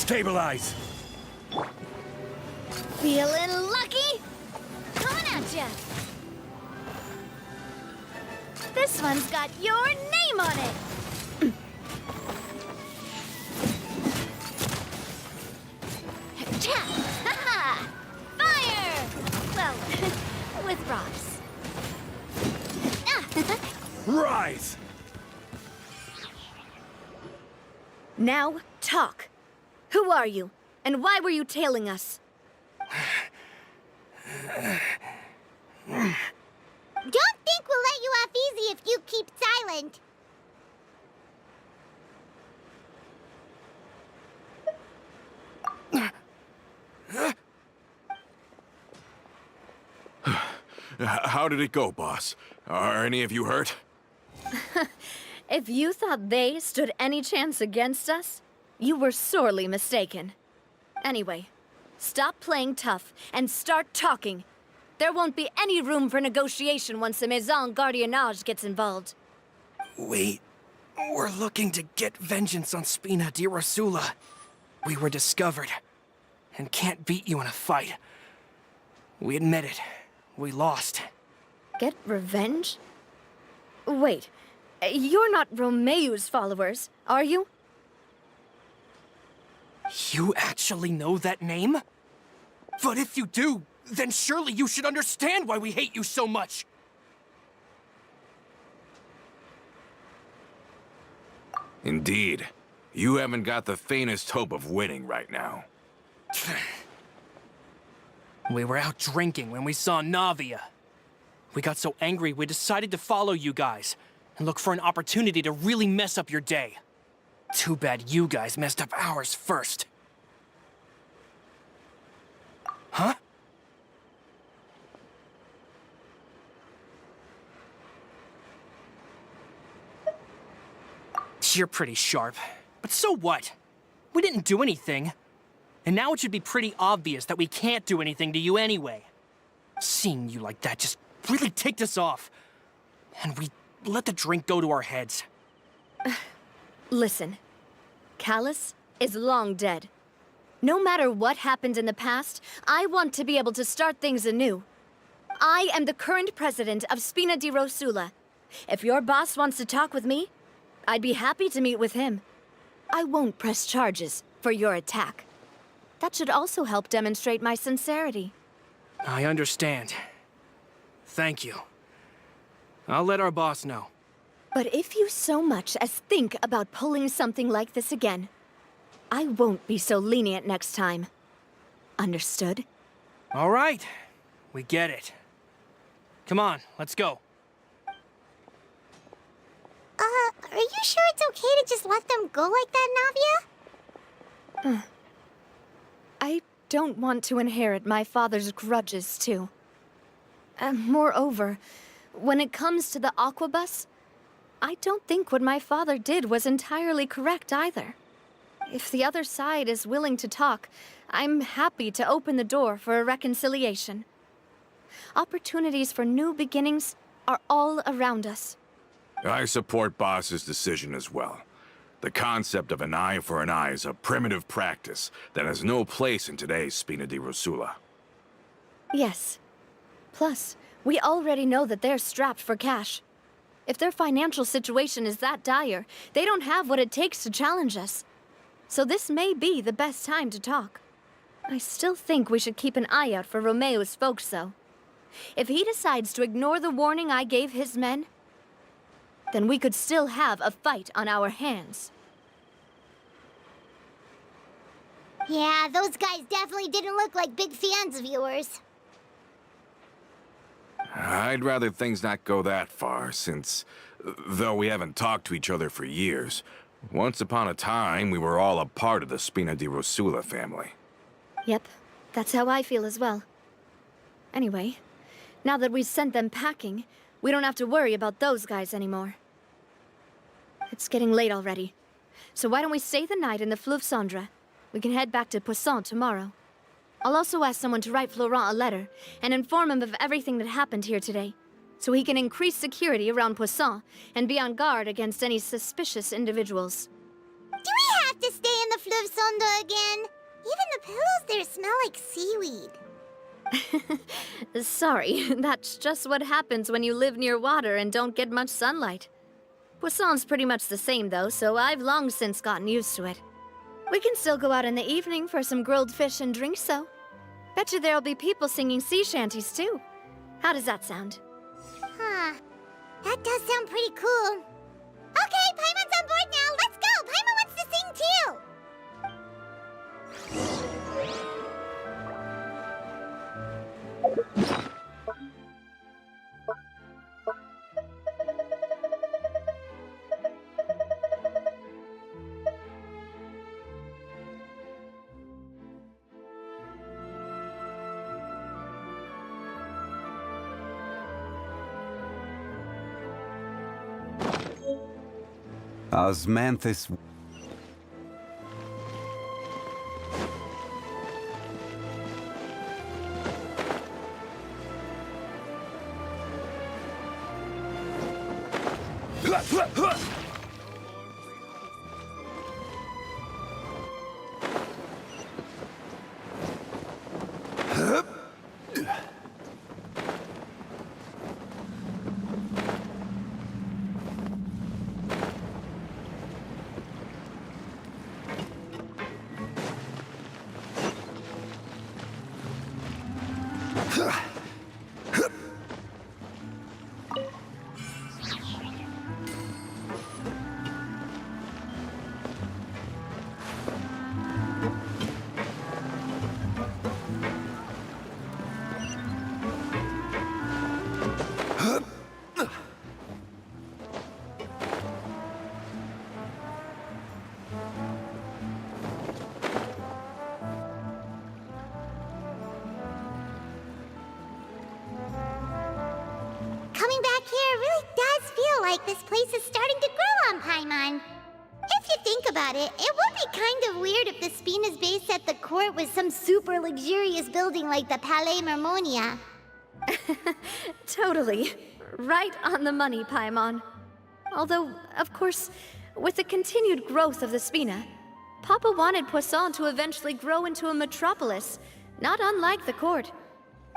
Stabilize! Feeling lucky? Coming at ya! This one's got your name on it! Ha-ha! Fire! Well, with rocks. Rise! Now, talk. Who are you? And why were you tailing us? Don't think we'll let you off easy if you keep silent. How did it go, boss? Are any of you hurt? If you thought they stood any chance against us, you were sorely mistaken. Anyway, stop playing tough and start talking. There won't be any room for negotiation once the Maison Gardiennage gets involved. We're looking to get vengeance on Spina di Rosula. We were discovered and can't beat you in a fight. We admit it. We lost. Get revenge? Wait, you're not Romeu's followers, are you? You actually know that name? But if you do, then surely you should understand why we hate you so much! Indeed. You haven't got the faintest hope of winning right now. We were out drinking when we saw Navia. We got so angry we decided to follow you guys and look for an opportunity to really mess up your day. Too bad you guys messed up ours first. Huh? You're pretty sharp, but so what? We didn't do anything. And now it should be pretty obvious that we can't do anything to you anyway. Seeing you like that just really ticked us off. And we let the drink go to our heads. Listen, Callus is long dead. No matter what happened in the past, I want to be able to start things anew. I am the current president of Spina di Rosula. If your boss wants to talk with me, I'd be happy to meet with him. I won't press charges for your attack. That should also help demonstrate my sincerity. I understand. Thank you. I'll let our boss know. But if you so much as think about pulling something like this again, I won't be so lenient next time. Understood? All right. We get it. Come on, let's go. Are you sure it's okay to just let them go like that, Navia? I don't want to inherit my father's grudges, too. Moreover, when it comes to the Aquabus, I don't think what my father did was entirely correct either. If the other side is willing to talk, I'm happy to open the door for a reconciliation. Opportunities for new beginnings are all around us. I support Boss's decision as well. The concept of an eye for an eye is a primitive practice that has no place in today's Spina di Rosula. Yes. Plus, we already know that they're strapped for cash. If their financial situation is that dire, they don't have what it takes to challenge us. So this may be the best time to talk. I still think we should keep an eye out for Romeu's folks, though. If he decides to ignore the warning I gave his men, then we could still have a fight on our hands. Yeah, those guys definitely didn't look like big fans of yours. I'd rather things not go that far, since, though we haven't talked to each other for years, once upon a time we were all a part of the Spina di Rosula family. Yep, that's how I feel as well. Anyway, now that we've sent them packing, we don't have to worry about those guys anymore. It's getting late already, so why don't we stay the night in the Fleuve Cendre? We can head back to Poisson tomorrow. I'll also ask someone to write Florent a letter and inform him of everything that happened here today, so he can increase security around Poisson and be on guard against any suspicious individuals. Do we have to stay in the Fleuve Cendre again? pillows there smell like seaweed. Sorry, that's just what happens when you live near water and don't get much sunlight. Poisson's pretty much the same, though, so I've long since gotten used to it. We can still go out in the evening for some grilled fish and drinks, though. Betcha there'll be people singing sea shanties, too. How does that sound? Huh. That does sound pretty cool. Okay, Paimon's on board now. Let's go. Paimon wants to sing too. Osmanthus. Coming back here really does feel like this place is starting to grow on Paimon. If you think about it, it would be kind of weird if the Spina's base at the court was some super luxurious building like the Palais Mermonia. Totally. Right on the money, Paimon. Although, of course, with the continued growth of the Spina, Papa wanted Poisson to eventually grow into a metropolis, not unlike the court.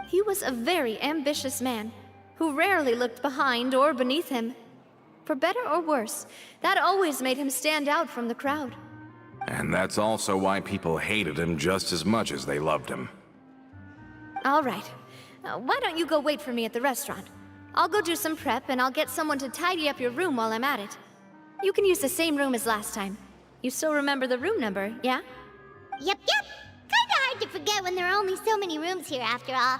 He was a very ambitious man, who rarely looked behind or beneath him. For better or worse, that always made him stand out from the crowd. And that's also why people hated him just as much as they loved him. All right. Why don't you go wait for me at the restaurant? I'll go do some prep, and I'll get someone to tidy up your room while I'm at it. You can use the same room as last time. You still remember the room number, yeah? Yep. Kinda hard to forget when there are only so many rooms here after all.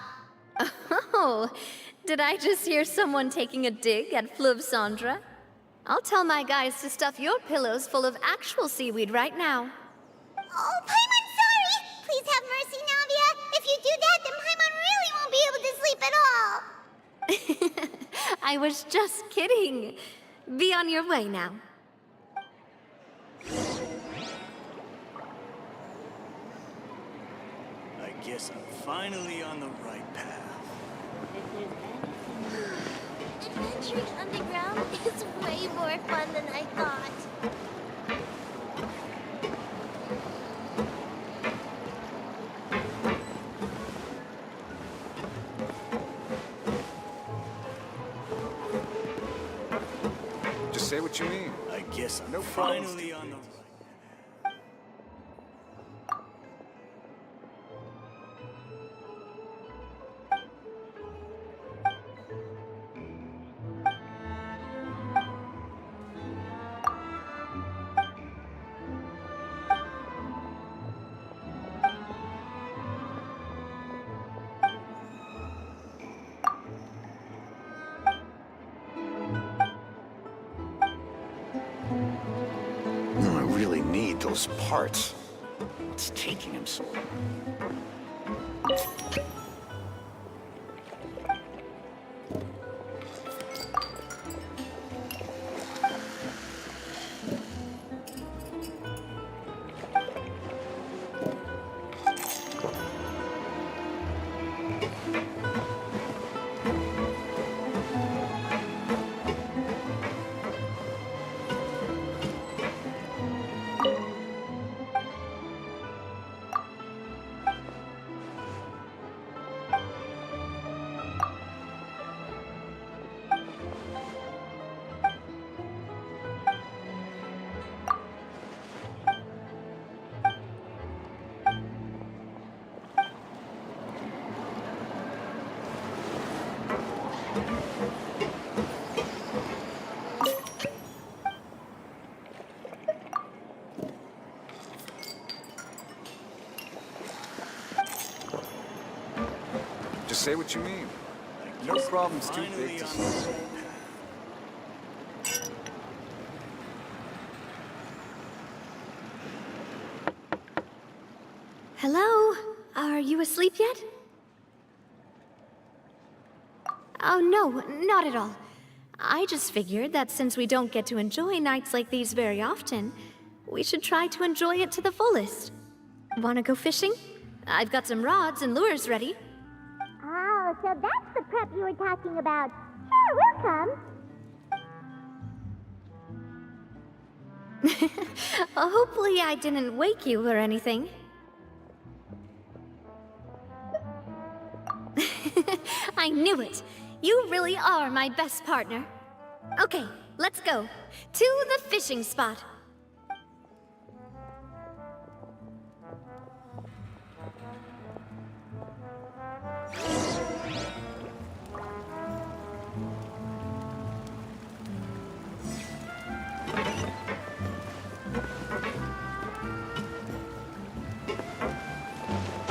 Oh, did I just hear someone taking a dig at Fleuve Cendre? I'll tell my guys to stuff your pillows full of actual seaweed right now. Oh, Paimon, sorry! Please have mercy, Navia. If you do that, then Paimon really won't be able to sleep at all. I was just kidding. Be on your way now. I guess I'm finally on the right path. Adventuring underground is way more fun than I thought. Just say what you mean. I guess I'm No finally on the right. I really need those parts. What's taking him so long? Just say what you mean. I No guess I'm problem's too finally big to on the solve. right path. Hello? Are you asleep yet? Oh, no, not at all. I just figured that since we don't get to enjoy nights like these very often, we should try to enjoy it to the fullest. Wanna go fishing? I've got some rods and lures ready. Oh, so that's the prep you were talking about. Sure, we'll come. Hopefully I didn't wake you or anything. I knew it. You really are my best partner. Okay, let's go. To the fishing spot.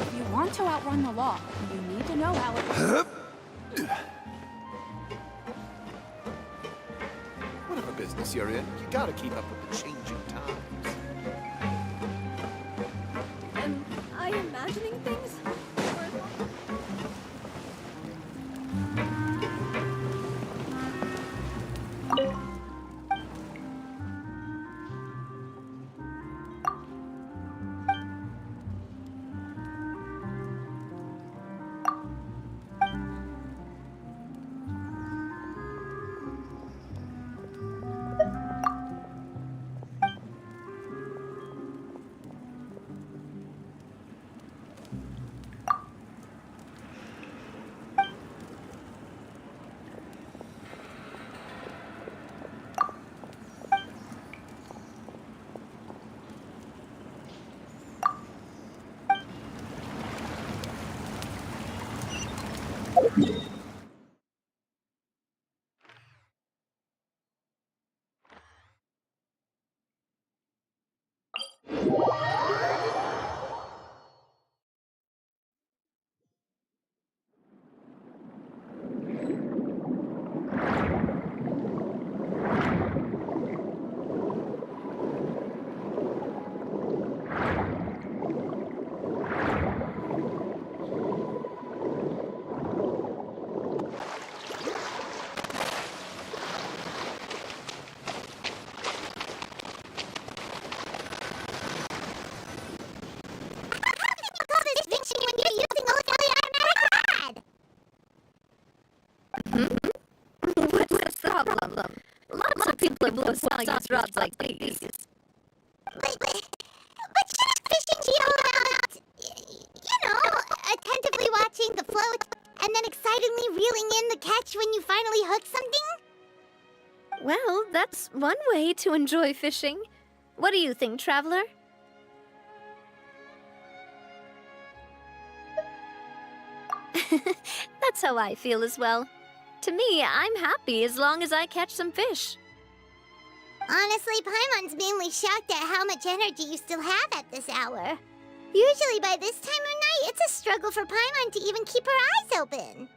If you want to outrun the law, you need to know how it... Whatever business you're in, you gotta keep up with the changing times. Am I imagining things? What's the problem? Lots of people blow use rods like these. But shouldn't fishing be all about, attentively watching the float and then excitedly reeling in the catch when you finally hook something? Well, that's one way to enjoy fishing. What do you think, Traveler? That's how I feel as well. To me, I'm happy as long as I catch some fish. Honestly, Paimon's mainly shocked at how much energy you still have at this hour. Usually by this time of night, it's a struggle for Paimon to even keep her eyes open.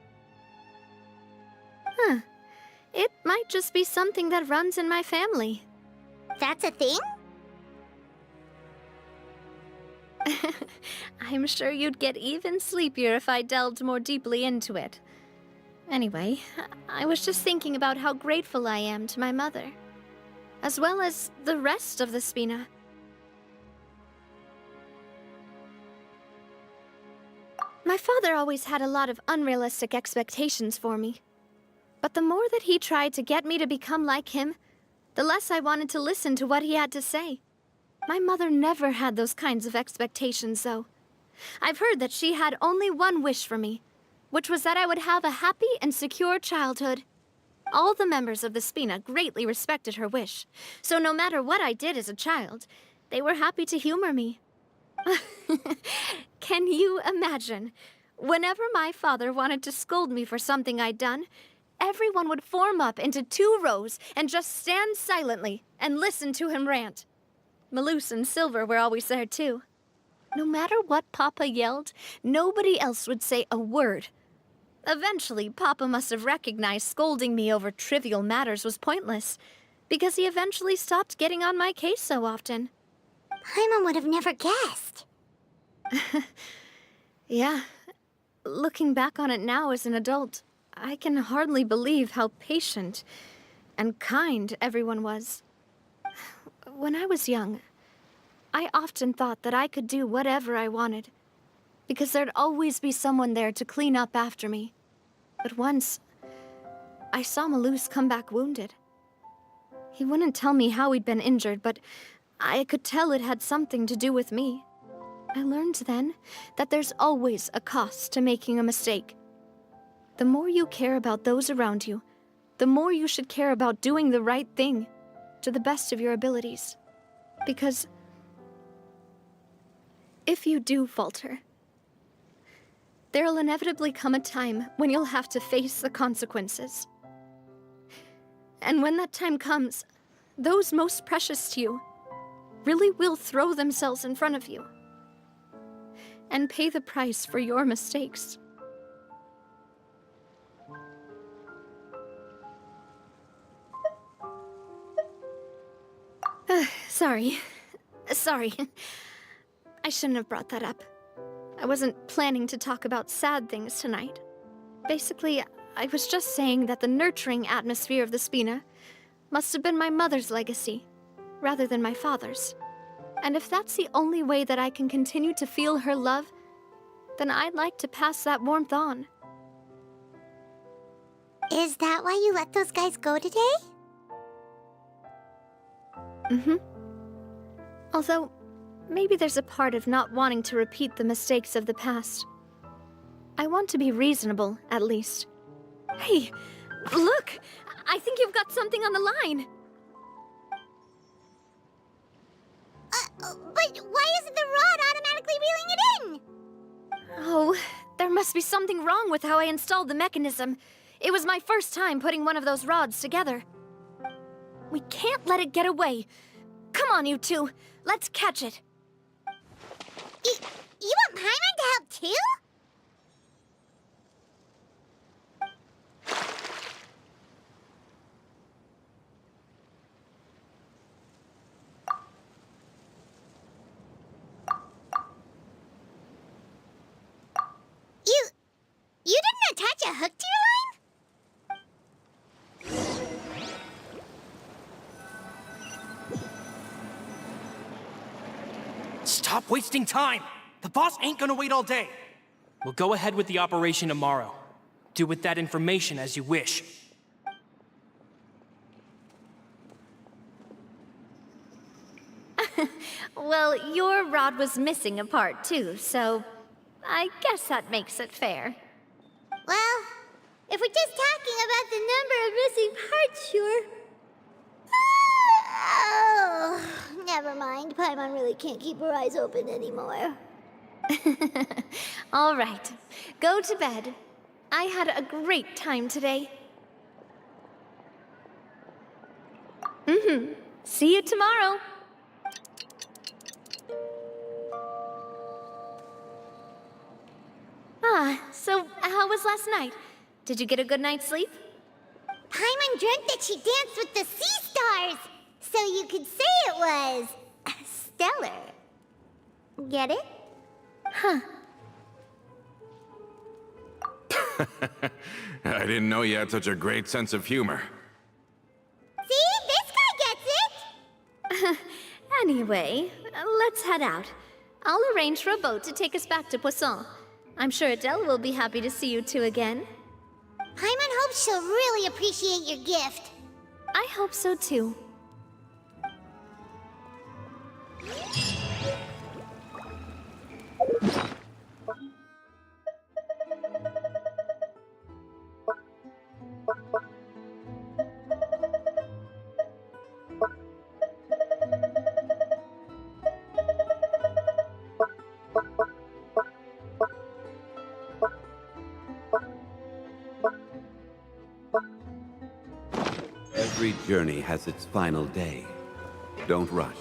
Huh. It might just be something that runs in my family. That's a thing? I'm sure you'd get even sleepier if I delved more deeply into it. Anyway, I was just thinking about how grateful I am to my mother, as well as the rest of the Spina. My father always had a lot of unrealistic expectations for me. But the more that he tried to get me to become like him, the less I wanted to listen to what he had to say. My mother never had those kinds of expectations, though. I've heard that she had only one wish for me, which was that I would have a happy and secure childhood. All the members of the Spina greatly respected her wish, so no matter what I did as a child, they were happy to humor me. Can you imagine? Whenever my father wanted to scold me for something I'd done, everyone would form up into 2 rows and just stand silently and listen to him rant. Maloose and Silver were always there, too. No matter what Papa yelled, nobody else would say a word. Eventually, Papa must have recognized scolding me over trivial matters was pointless, because he eventually stopped getting on my case so often. Paimon would have never guessed. Yeah. Looking back on it now as an adult, I can hardly believe how patient and kind everyone was. When I was young, I often thought that I could do whatever I wanted, because there'd always be someone there to clean up after me. But once, I saw Malus come back wounded. He wouldn't tell me how he'd been injured, but I could tell it had something to do with me. I learned then that there's always a cost to making a mistake. The more you care about those around you, the more you should care about doing the right thing to the best of your abilities. Because if you do falter, there'll inevitably come a time when you'll have to face the consequences. And when that time comes, those most precious to you really will throw themselves in front of you and pay the price for your mistakes. Sorry. I shouldn't have brought that up. I wasn't planning to talk about sad things tonight. Basically, I was just saying that the nurturing atmosphere of the Spina must have been my mother's legacy, rather than my father's. And if that's the only way that I can continue to feel her love, then I'd like to pass that warmth on. Is that why you let those guys go today? Mm-hmm. Although, maybe there's a part of not wanting to repeat the mistakes of the past. I want to be reasonable, at least. Hey, look! I think you've got something on the line! But why isn't the rod automatically reeling it in? Oh, there must be something wrong with how I installed the mechanism. It was my first time putting one of those rods together. We can't let it get away. Come on, you two. Let's catch it. You want Paimon to help too? You didn't attach a hook to your line? Stop wasting time! The boss ain't gonna wait all day. We'll go ahead with the operation tomorrow. Do with that information as you wish. Well, your rod was missing a part too, so I guess that makes it fair. Well, if we're just talking about the number of missing parts, sure. Oh, never mind. Paimon really can't keep her eyes open anymore. All right, go to bed. I had a great time today. See you tomorrow. So how was last night? Did you get a good night's sleep? Paimon dreamt that she danced with the sea stars, so you could say it was stellar. Get it? Huh. I didn't know you had such a great sense of humor. See? This guy gets it! Anyway, let's head out. I'll arrange for a boat to take us back to Poisson. I'm sure Adele will be happy to see you two again. Paimon hopes she'll really appreciate your gift. I hope so too. Every journey has its final day. Don't rush.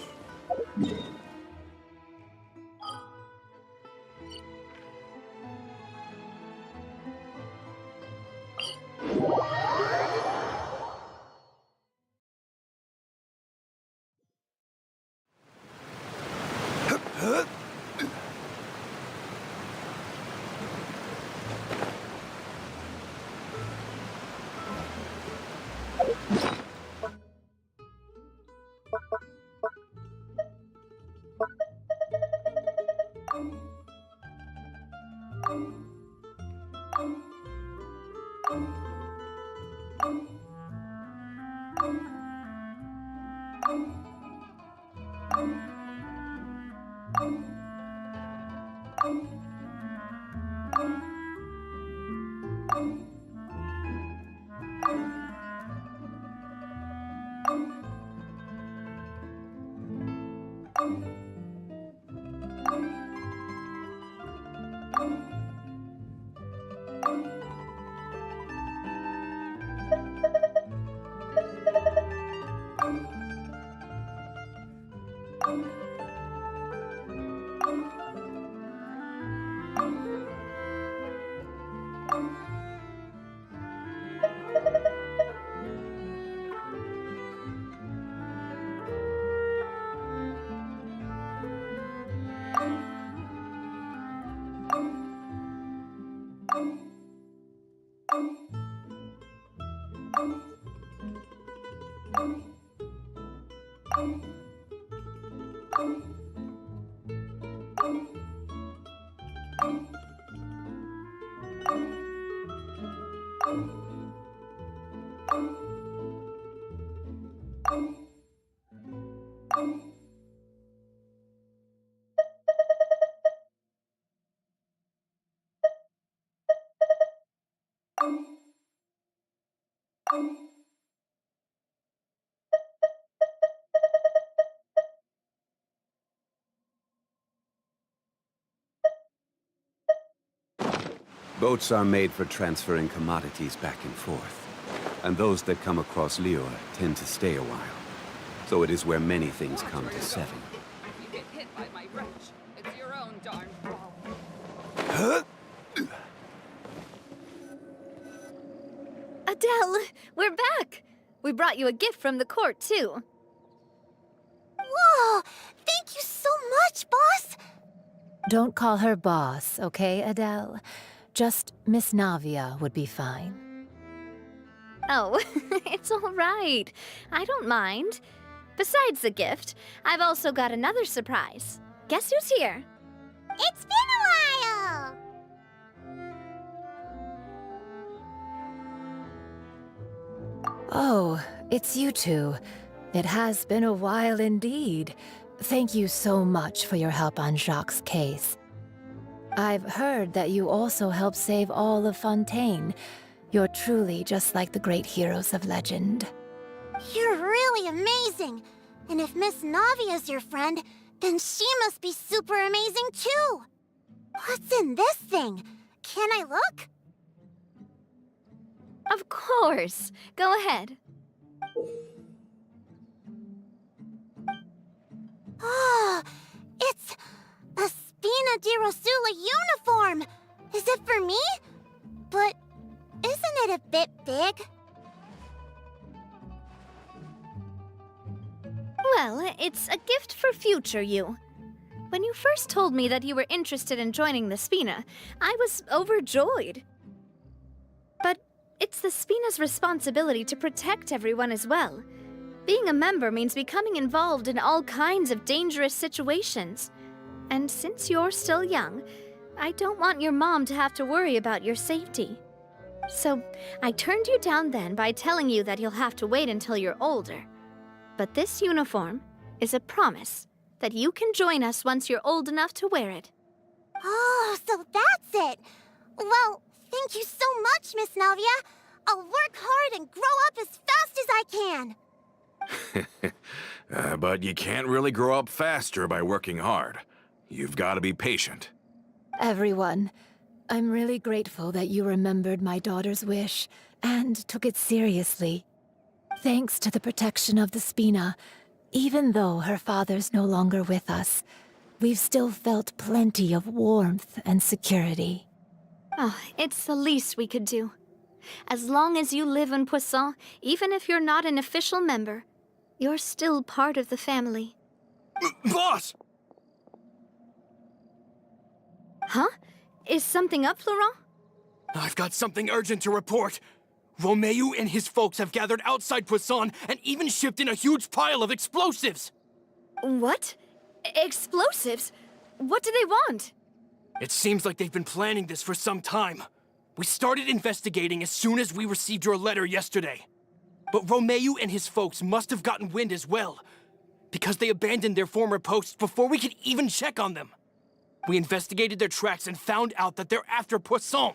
Boats are made for transferring commodities back and forth. And those that come across Lior tend to stay a while. So it is where many things come to settle. If you get hit by my wrench, it's your own darn fault. Adele, we're back! We brought you a gift from the court, too. Whoa! Thank you so much, boss! Don't call her boss, okay, Adele? Just Miss Navia would be fine. Oh, it's all right. I don't mind. Besides the gift, I've also got another surprise. Guess who's here? It's been a while! Oh, it's you two. It has been a while indeed. Thank you so much for your help on Jacques' case. I've heard that you also helped save all of Fontaine. You're truly just like the great heroes of legend. You're really amazing! And if Miss Navia's your friend, then she must be super amazing too! What's in this thing? Can I look? Of course. Go ahead. Oh, it's a Spina di Rosula uniform! Is it for me? But isn't it a bit big? Well, it's a gift for future you. When you first told me that you were interested in joining the Spina, I was overjoyed. But it's the Spina's responsibility to protect everyone as well. Being a member means becoming involved in all kinds of dangerous situations. And since you're still young, I don't want your mom to have to worry about your safety. So I turned you down then by telling you that you'll have to wait until you're older. But this uniform is a promise that you can join us once you're old enough to wear it. Oh, so that's it! Well, thank you so much, Miss Navia. I'll work hard and grow up as fast as I can. But you can't really grow up faster by working hard. You've got to be patient. Everyone, I'm really grateful that you remembered my daughter's wish and took it seriously. Thanks to the protection of the Spina, even though her father's no longer with us, we've still felt plenty of warmth and security. Oh, it's the least we could do. As long as you live in Poisson, even if you're not an official member, you're still part of the family. Boss! Huh? Is something up, Florent? I've got something urgent to report. Romeu and his folks have gathered outside Poisson and even shipped in a huge pile of explosives. What? Explosives? What do they want? It seems like they've been planning this for some time. We started investigating as soon as we received your letter yesterday. But Romeu and his folks must have gotten wind as well, because they abandoned their former posts before we could even check on them. We investigated their tracks and found out that they're after Poisson.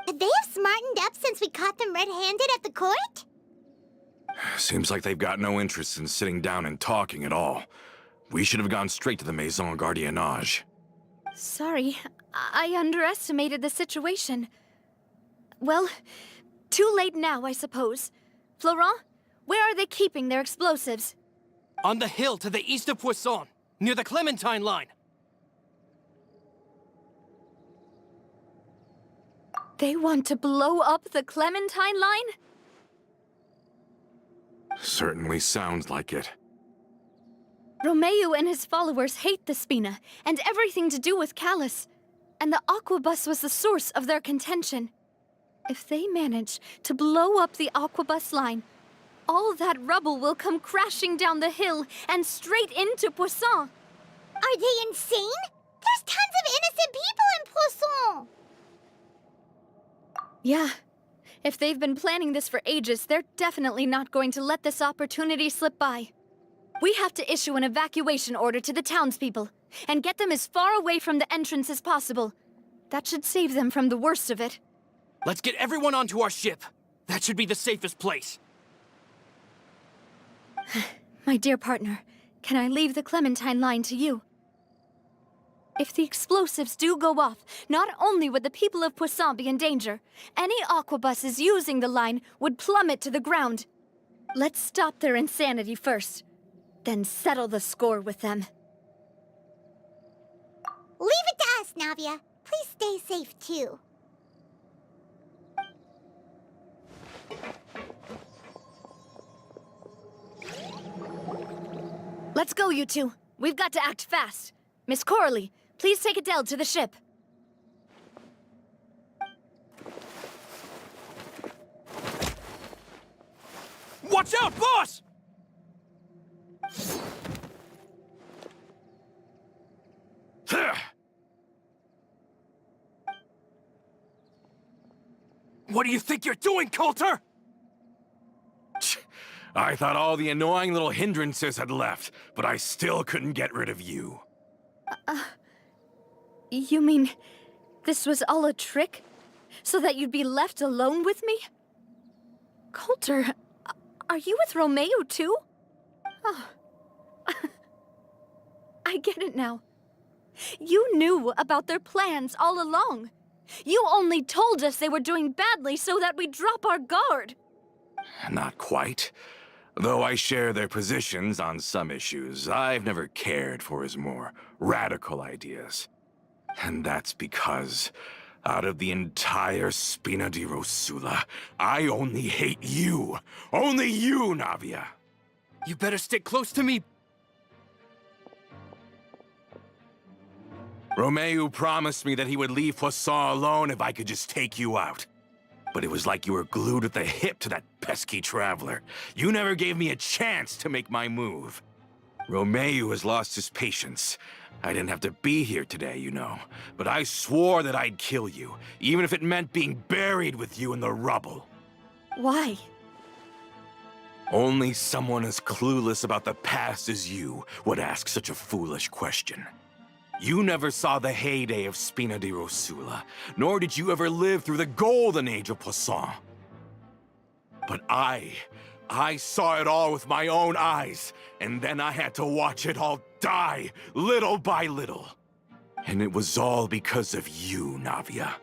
Could they have smartened up since we caught them red-handed at the court? Seems like they've got no interest in sitting down and talking at all. We should have gone straight to the Maison Gardiennage. Sorry, I underestimated the situation. Well, too late now, I suppose. Florent, where are they keeping their explosives? On the hill to the east of Poisson, near the Clementine line. They want to blow up the Clementine line? Certainly sounds like it. Romeu and his followers hate the Spina and everything to do with Callus. And the Aquabus was the source of their contention. If they manage to blow up the Aquabus line, all that rubble will come crashing down the hill and straight into Poisson. Are they insane? There's tons of innocent people in Poisson! Yeah. If they've been planning this for ages, they're definitely not going to let this opportunity slip by. We have to issue an evacuation order to the townspeople and get them as far away from the entrance as possible. That should save them from the worst of it. Let's get everyone onto our ship. That should be the safest place. My dear partner, can I leave the Clementine line to you? If the explosives do go off, not only would the people of Poisson be in danger, any aquabuses using the line would plummet to the ground. Let's stop their insanity first, then settle the score with them. Leave it to us, Navia. Please stay safe, too. Let's go, you two. We've got to act fast. Miss Coralie, please take Adele to the ship. Watch out, boss! What do you think you're doing, Coulter? I thought all the annoying little hindrances had left, but I still couldn't get rid of you. You mean this was all a trick? So that you'd be left alone with me? Coulter, are you with Romeu too? Oh. I get it now. You knew about their plans all along. You only told us they were doing badly so that we'd drop our guard. Not quite. Though I share their positions on some issues, I've never cared for his more radical ideas. And that's because, out of the entire Spina di Rosula, I only hate you. Only you, Navia. You better stick close to me. Romeu promised me that he would leave Poisson alone if I could just take you out. But it was like you were glued at the hip to that pesky traveler. You never gave me a chance to make my move. Romeu has lost his patience. I didn't have to be here today, you know. But I swore that I'd kill you, even if it meant being buried with you in the rubble. Why? Only someone as clueless about the past as you would ask such a foolish question. You never saw the heyday of Spina di Rosula, nor did you ever live through the golden age of Poisson. But I saw it all with my own eyes, and then I had to watch it all die, little by little. And it was all because of you, Navia.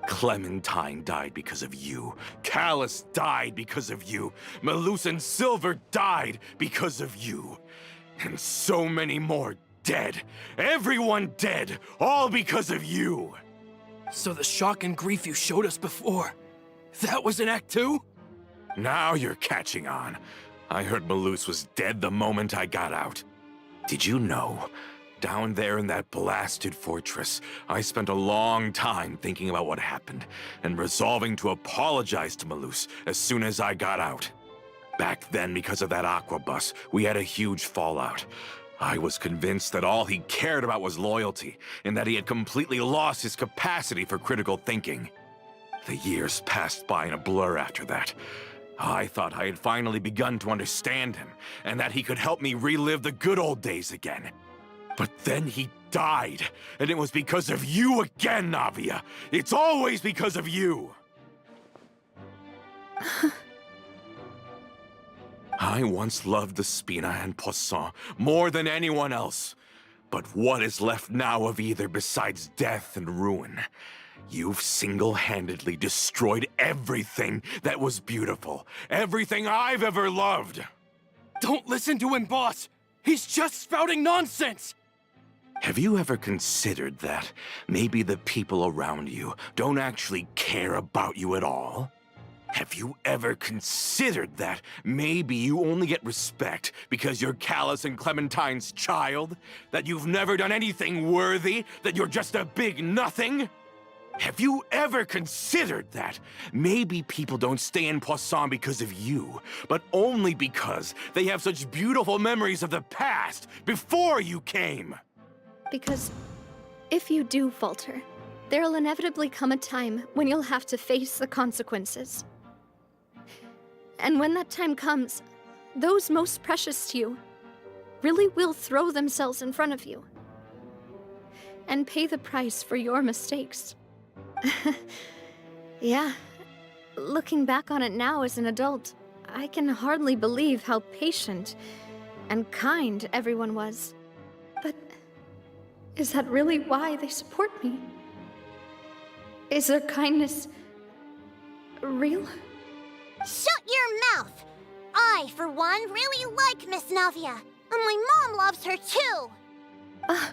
Clementine died because of you. Callus died because of you. Melus and Silver died because of you. And so many more dead. Everyone dead, all because of you. So the shock and grief you showed us before, that was in Act 2? Now you're catching on. I heard Melus was dead the moment I got out. Did you know? Down there in that blasted fortress, I spent a long time thinking about what happened, and resolving to apologize to Malus as soon as I got out. Back then, because of that aqua bus, we had a huge fallout. I was convinced that all he cared about was loyalty, and that he had completely lost his capacity for critical thinking. The years passed by in a blur after that. I thought I had finally begun to understand him, and that he could help me relive the good old days again. But then he died, and it was because of you again, Navia! It's always because of you! I once loved the Spina and Poisson more than anyone else. But what is left now of either besides death and ruin? You've single-handedly destroyed everything that was beautiful. Everything I've ever loved. Don't listen to him, boss! He's just spouting nonsense! Have you ever considered that maybe the people around you don't actually care about you at all? Have you ever considered that maybe you only get respect because you're Callus and Clementine's child? That you've never done anything worthy? That you're just a big nothing? Have you ever considered that maybe people don't stay in Poisson because of you, but only because they have such beautiful memories of the past before you came? Because if you do falter, there'll inevitably come a time when you'll have to face the consequences. And when that time comes, those most precious to you really will throw themselves in front of you and pay the price for your mistakes. Yeah, looking back on it now as an adult, I can hardly believe how patient and kind everyone was. But is that really why they support me? Is their kindness real? Shut your mouth! I, for one, really like Miss Navia, and my mom loves her too! I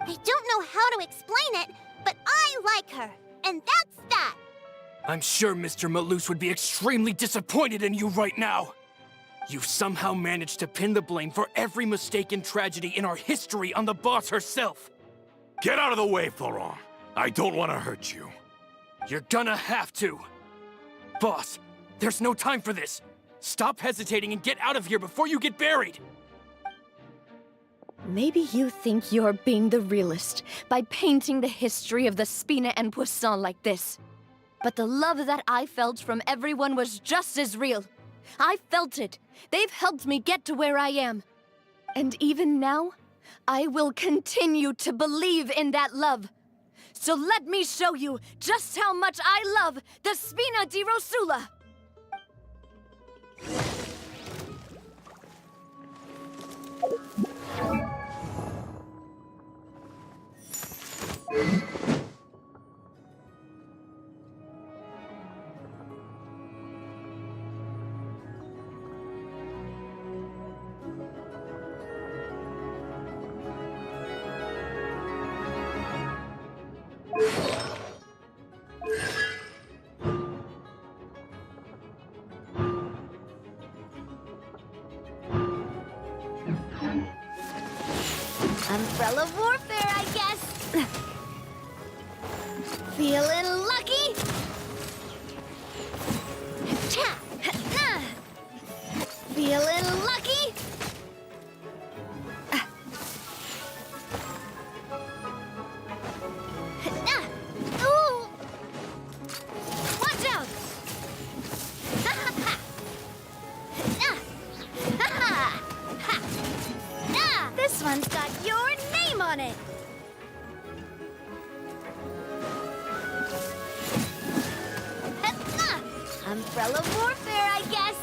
don't know how to explain it, but I like her, and that's that! I'm sure Mr. Malus would be extremely disappointed in you right now. You've somehow managed to pin the blame for every mistake and tragedy in our history on the boss herself. Get out of the way, Florent. I don't want to hurt you. You're gonna have to. Boss, there's no time for this. Stop hesitating and get out of here before you get buried. Maybe you think you're being the realist by painting the history of the Spina and Poisson like this. But the love that I felt from everyone was just as real. I felt it. They've helped me get to where I am. And even now, I will continue to believe in that love. So let me show you just how much I love the Spina di Rosula! Umbrella warfare, I guess. Feeling lucky? Feeling lucky? Ooh! Watch out! This one's got your name on it! Umbrella warfare, I guess!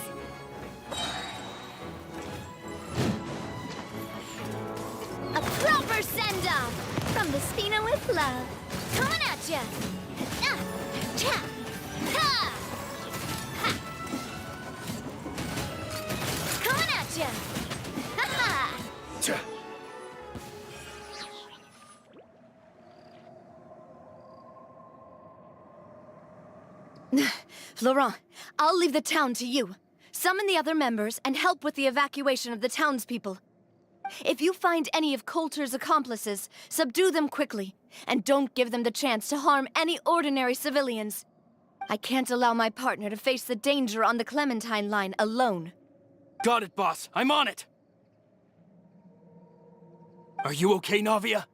A proper send-off from the Spina with love. Coming at ya! Coming at ya! Florent, I'll leave the town to you. Summon the other members and help with the evacuation of the townspeople. If you find any of Coulter's accomplices, subdue them quickly, and don't give them the chance to harm any ordinary civilians. I can't allow my partner to face the danger on the Clementine line alone. Got it, boss. I'm on it. Are you okay, Navia?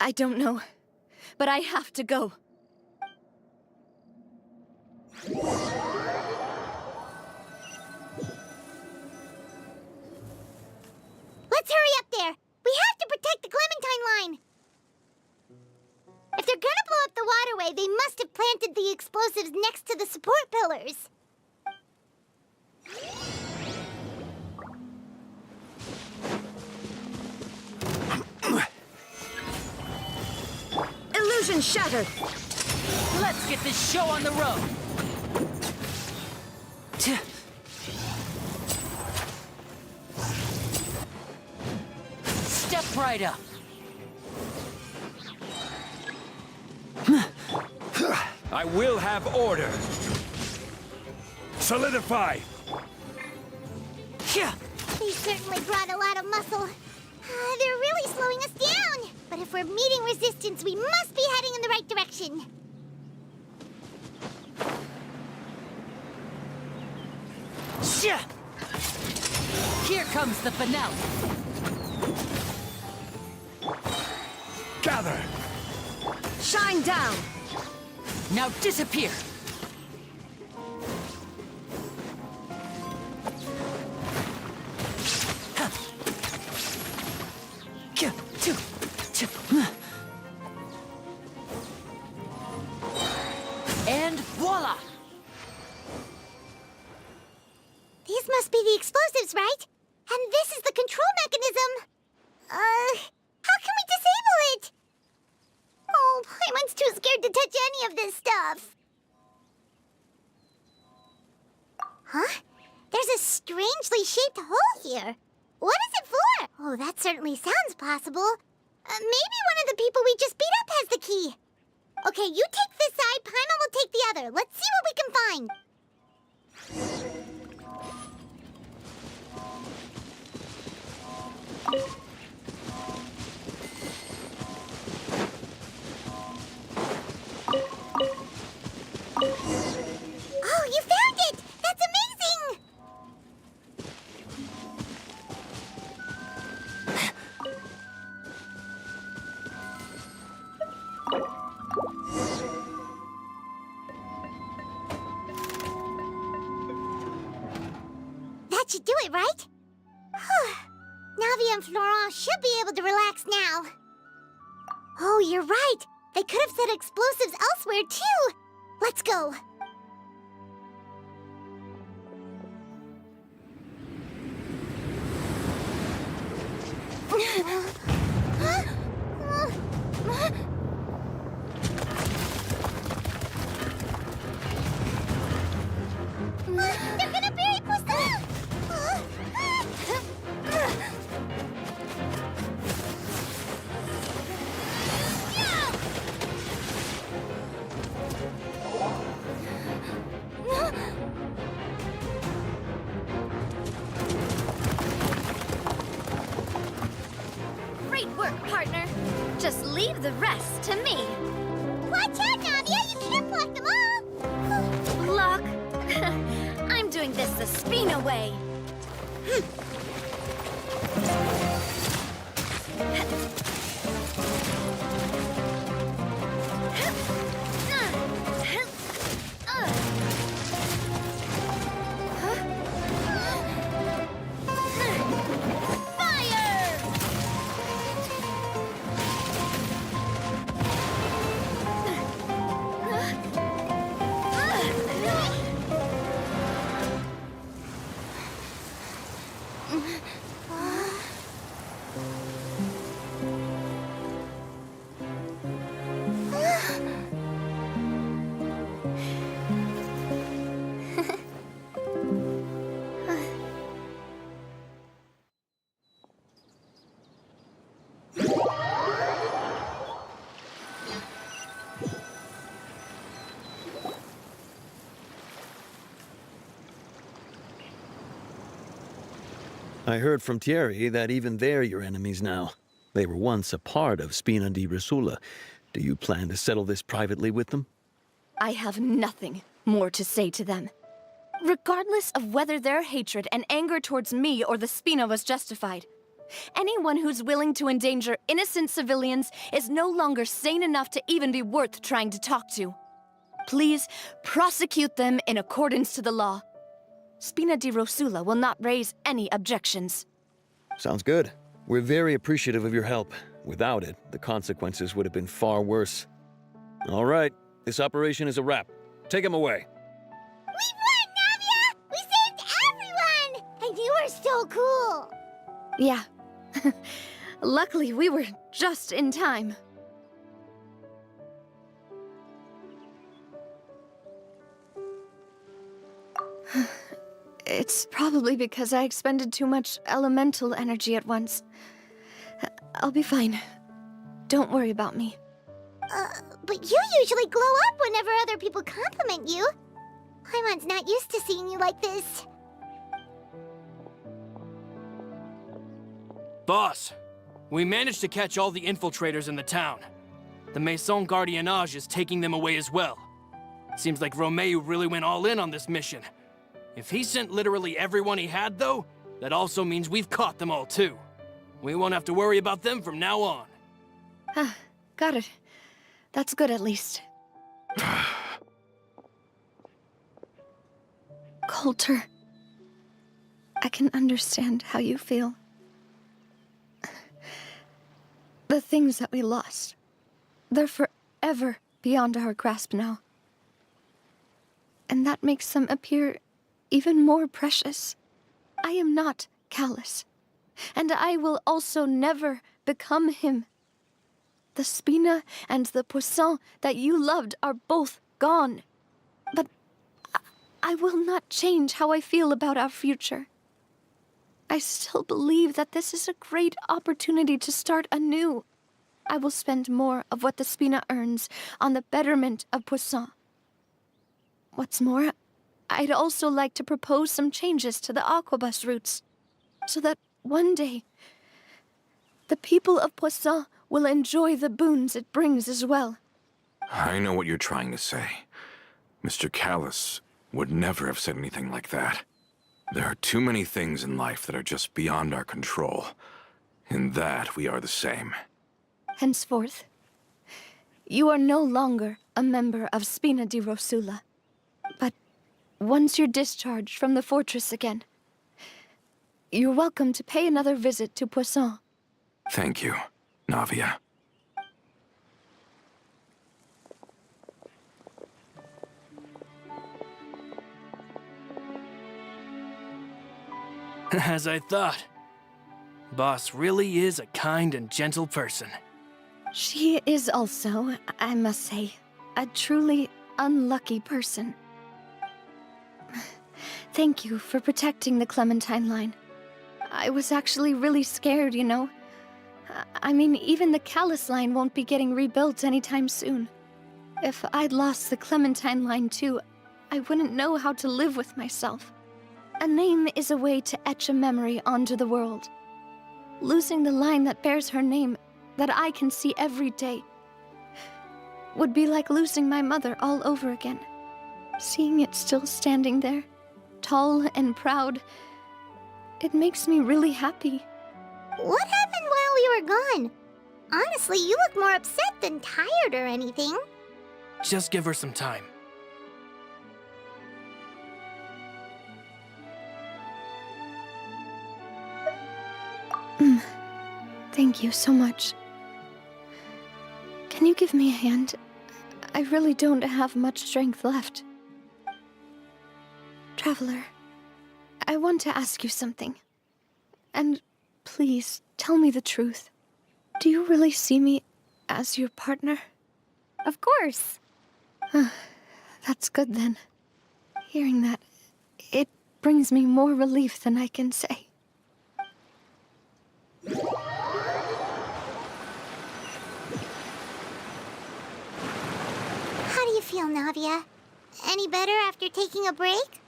I don't know, but I have to go. Let's hurry up there. We have to protect the Clementine line. If they're gonna blow up the waterway, they must have planted the explosives next to the support pillars. Illusion shattered! Let's get this show on the road! Step right up! I will have order! Solidify! They certainly brought a lot of muscle. They're really slowing us down. But if we're meeting resistance, we must be heading in the right direction. Here comes the finale! Gather! Shine down! Now disappear! And voila! These must be the explosives, right? And this is the control mechanism. How can we disable it? Oh, Paimon's too scared to touch any of this stuff. Huh? There's a strangely shaped hole here. What is it for? Oh, that certainly sounds possible. Maybe one of the people we just beat up has the key. Okay, you take this side, Paimon will take the other. Let's see what we can find. Oh, you found it! That's amazing! That should do it, right? Navi and Florent should be able to relax now. Oh, you're right. They could have set explosives elsewhere, too. Let's go. They're gonna bury Poisson! Great work, partner. Just leave the rest to me. Watch out, Navia! You can't block them all! Block? I'm doing this the Spina way. I heard from Thierry that even they're your enemies now. They were once a part of Spina di Rosula. Do you plan to settle this privately with them? I have nothing more to say to them. Regardless of whether their hatred and anger towards me or the Spina was justified, anyone who's willing to endanger innocent civilians is no longer sane enough to even be worth trying to talk to. Please prosecute them in accordance to the law. Spina di Rosula will not raise any objections. Sounds good. We're very appreciative of your help. Without it, the consequences would have been far worse. All right, this operation is a wrap. Take him away. We won, Navia! We saved everyone! And you were so cool! Yeah. Luckily, we were just in time. It's probably because I expended too much elemental energy at once. I'll be fine. Don't worry about me. But you usually glow up whenever other people compliment you. Paimon's not used to seeing you like this. Boss, we managed to catch all the infiltrators in the town. The Maison Gardiennage is taking them away as well. Seems like Romeu really went all in on this mission. If he sent literally everyone he had, though, that also means we've caught them all, too. We won't have to worry about them from now on. Got it. That's good, at least. Coulter, I can understand how you feel. The things that we lost, they're forever beyond our grasp now. And that makes them appear even more precious. I am not callous, and I will also never become him. The Spina and the Poisson that you loved are both gone. But I will not change how I feel about our future. I still believe that this is a great opportunity to start anew. I will spend more of what the Spina earns on the betterment of Poisson. What's more, I'd also like to propose some changes to the Aquabus routes, so that one day, the people of Poisson will enjoy the boons it brings as well. I know what you're trying to say. Mr. Callus would never have said anything like that. There are too many things in life that are just beyond our control. In that, we are the same. Henceforth, you are no longer a member of Spina di Rosula. But once you're discharged from the fortress again, you're welcome to pay another visit to Poisson. Thank you, Navia. As I thought. Boss really is a kind and gentle person. She is also, I must say, a truly unlucky person. Thank you for protecting the Clementine line. I was actually really scared, you know. I mean, even the Callus line won't be getting rebuilt anytime soon. If I'd lost the Clementine line too, I wouldn't know how to live with myself. A name is a way to etch a memory onto the world. Losing the line that bears her name, that I can see every day, would be like losing my mother all over again. Seeing it still standing there, tall and proud, it makes me really happy. What happened while we were gone? Honestly, you look more upset than tired or anything. Just give her some time. Thank you so much. Can you give me a hand? I really don't have much strength left. Traveler, I want to ask you something. And please, tell me the truth. Do you really see me as your partner? Of course. That's good then. Hearing that, it brings me more relief than I can say. How do you feel, Navia? Any better after taking a break?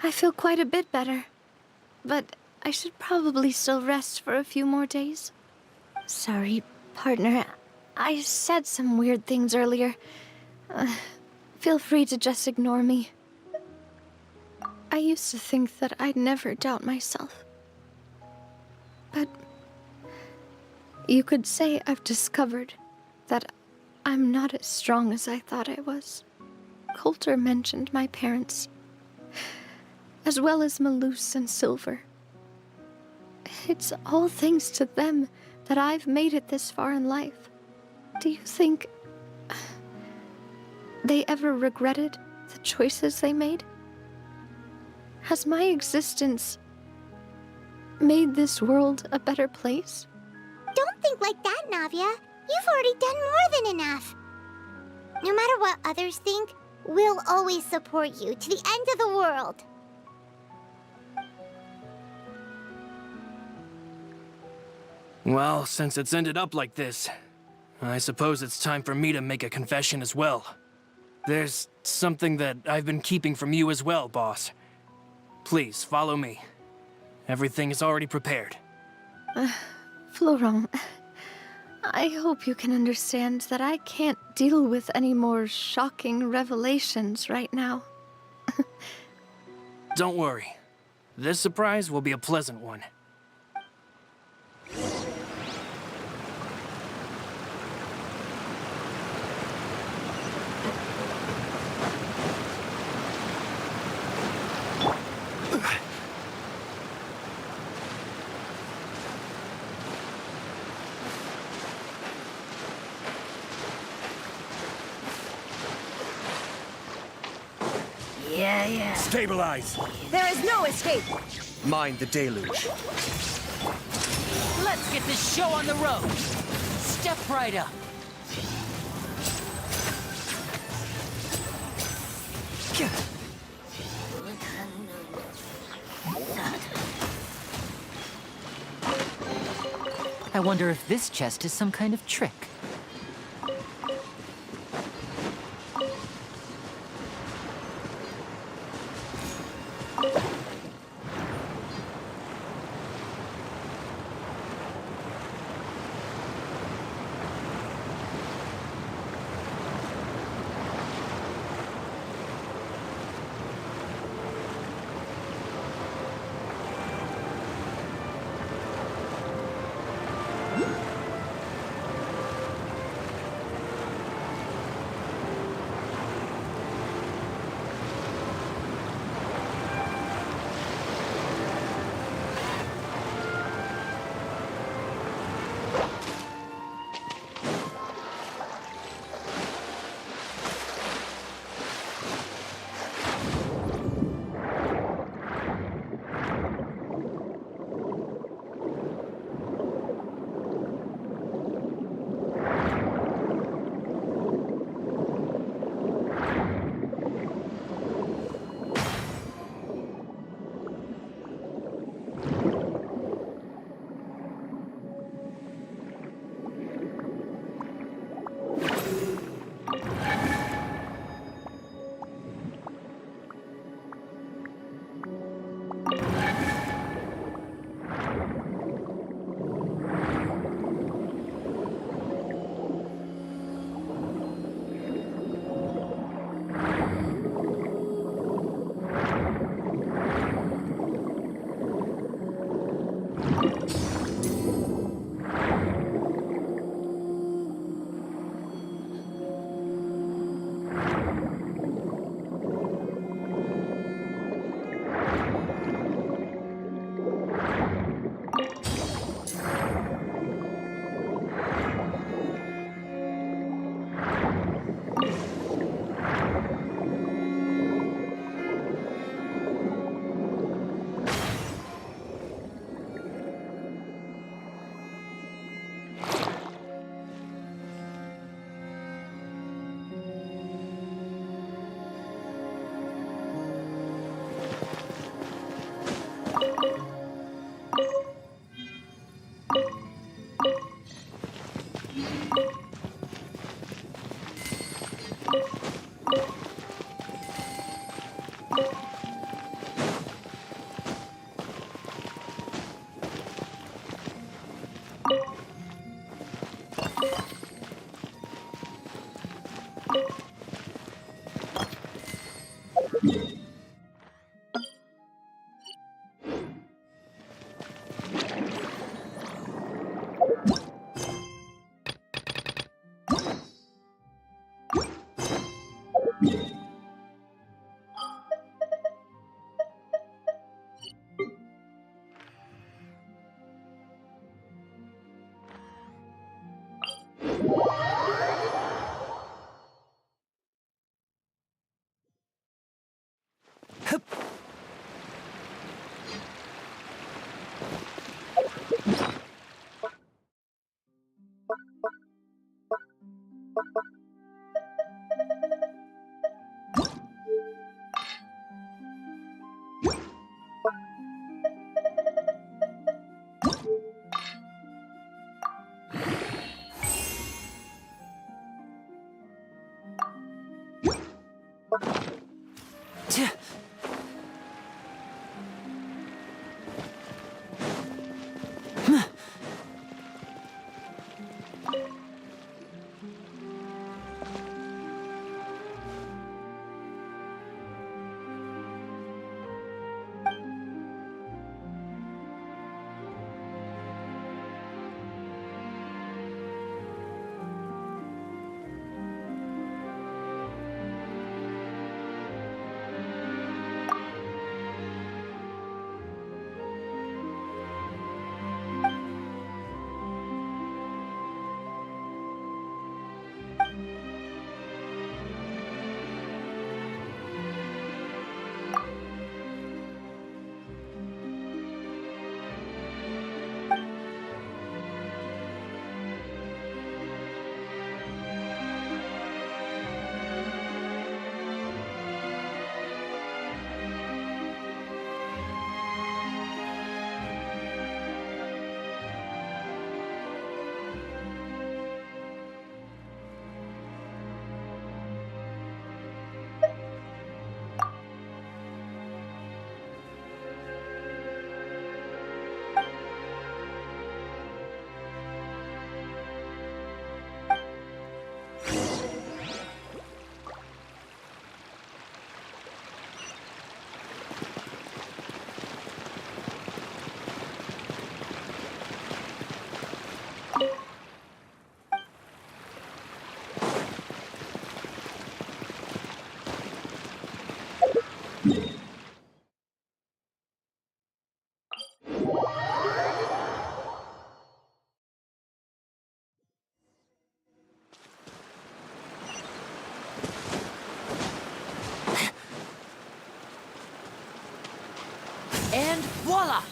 I I feel quite a bit better. But I should probably still rest for a few more days. Sorry, partner. I said some weird things earlier. Feel free to just ignore me. I used to think that I'd never doubt myself. But you could say I've discovered that I'm not as strong as I thought I was. Coulter mentioned my parents, as well as Malus and Silver. It's all thanks to them that I've made it this far in life. Do you think they ever regretted the choices they made? Has my existence made this world a better place? Don't think like that, Navia. You've already done more than enough. No matter what others think, we'll always support you to the end of the world. Well, since it's ended up like this, I suppose it's time for me to make a confession as well. There's something that I've been keeping from you as well, boss. Please, follow me. Everything is already prepared. Florent, I hope you can understand that I can't deal with any more shocking revelations right now. Don't worry. This surprise will be a pleasant one. Yeah. Stabilize! There is no escape. Mind the deluge. Let's get this show on the road. Step right up. I wonder if this chest is some kind of trick. And voila!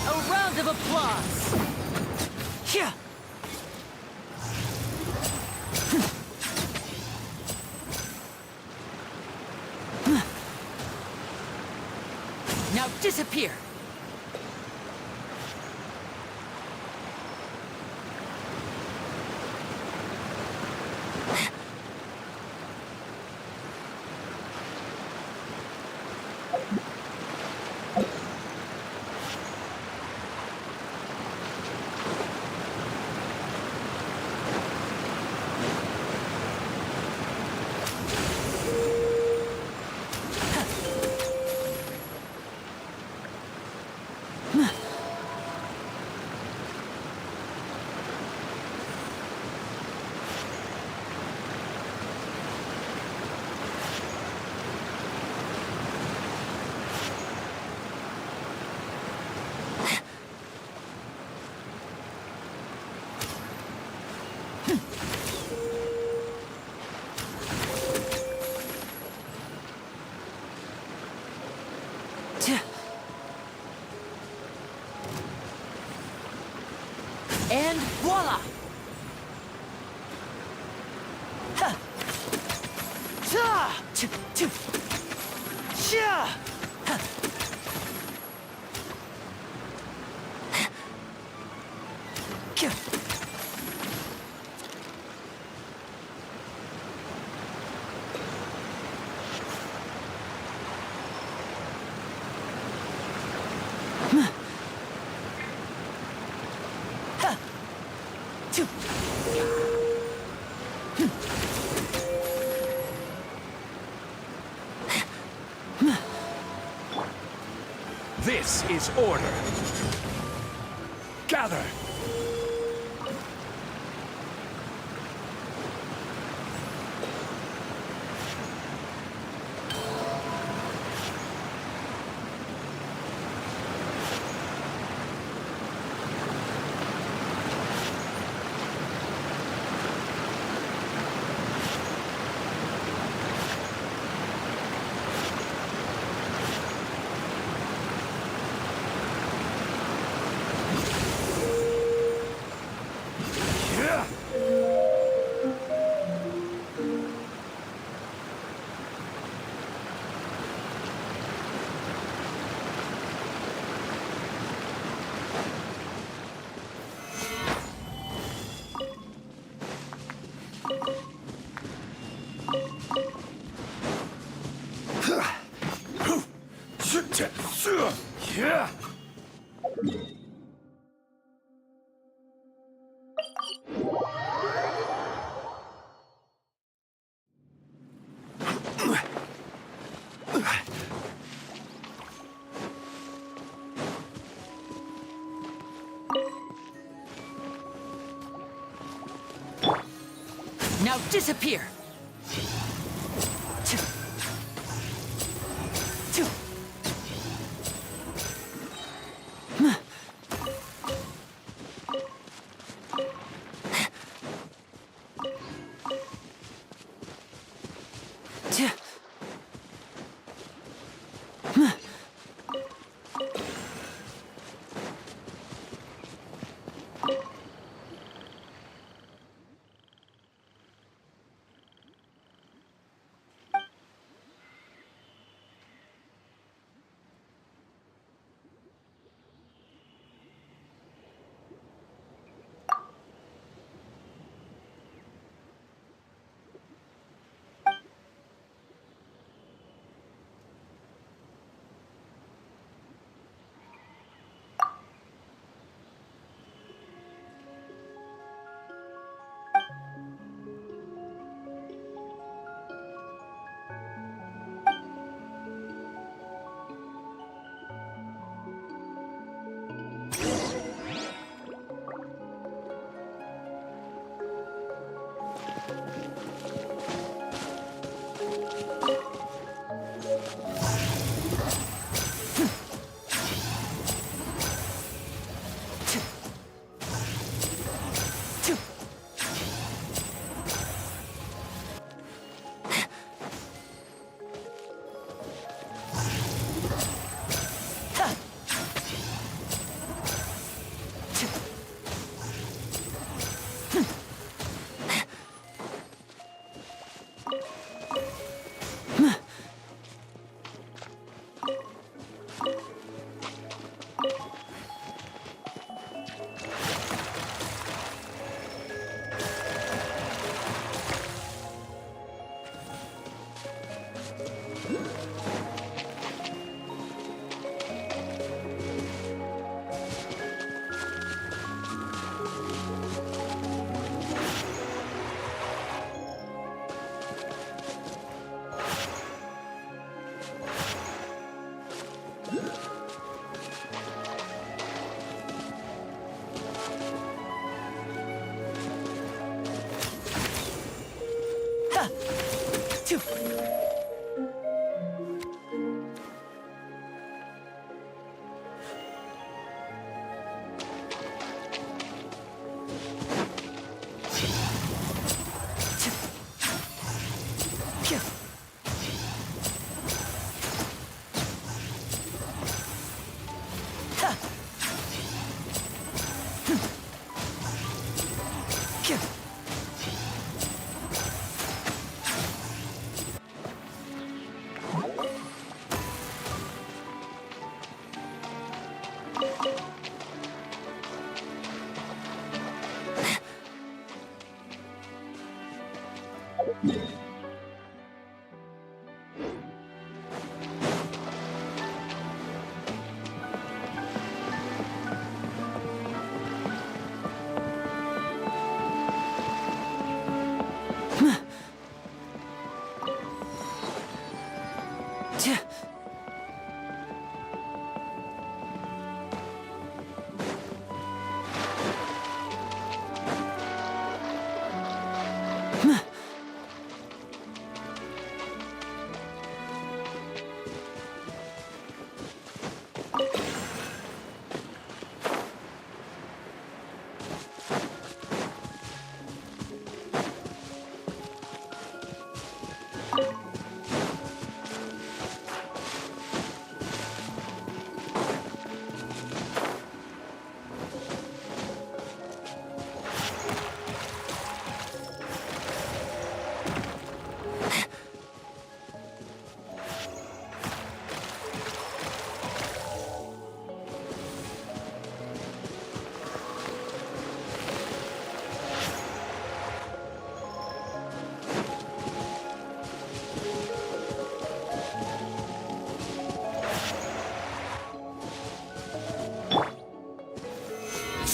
A round of applause! Yeah! Now disappear! And voila! Ha! Ta! Ch- ch- Sha! Ha! K- This is order. Gather. Yeah. Now disappear!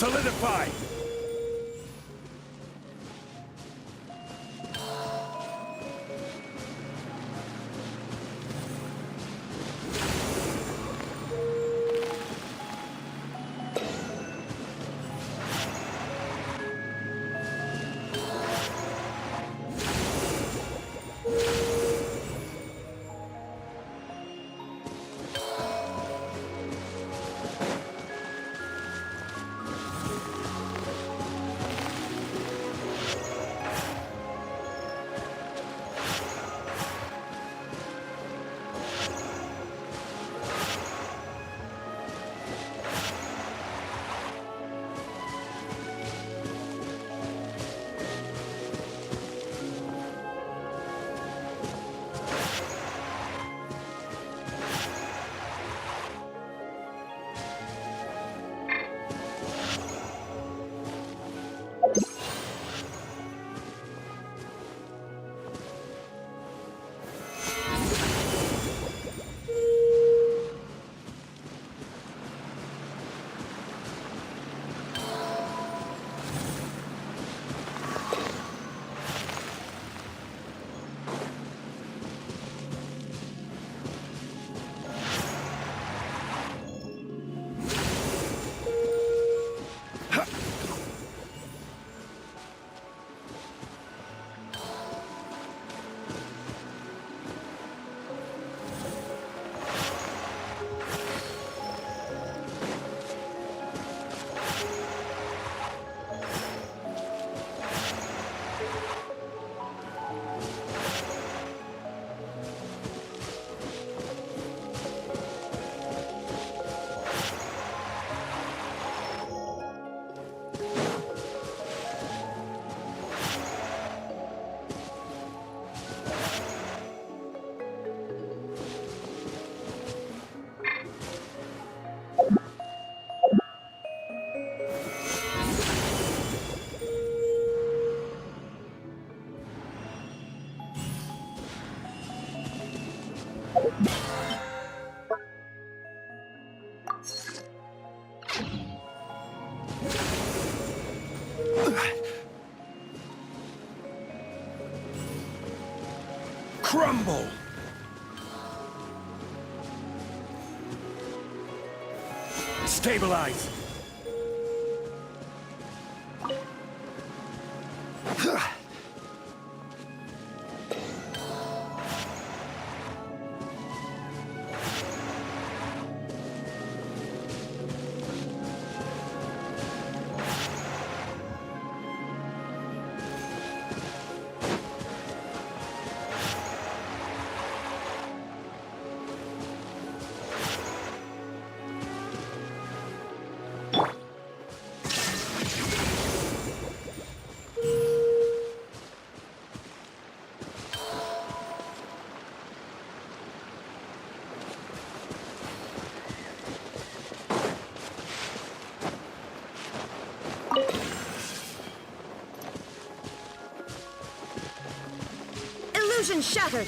Solidify! Crumble! Stabilize! Illusion shattered!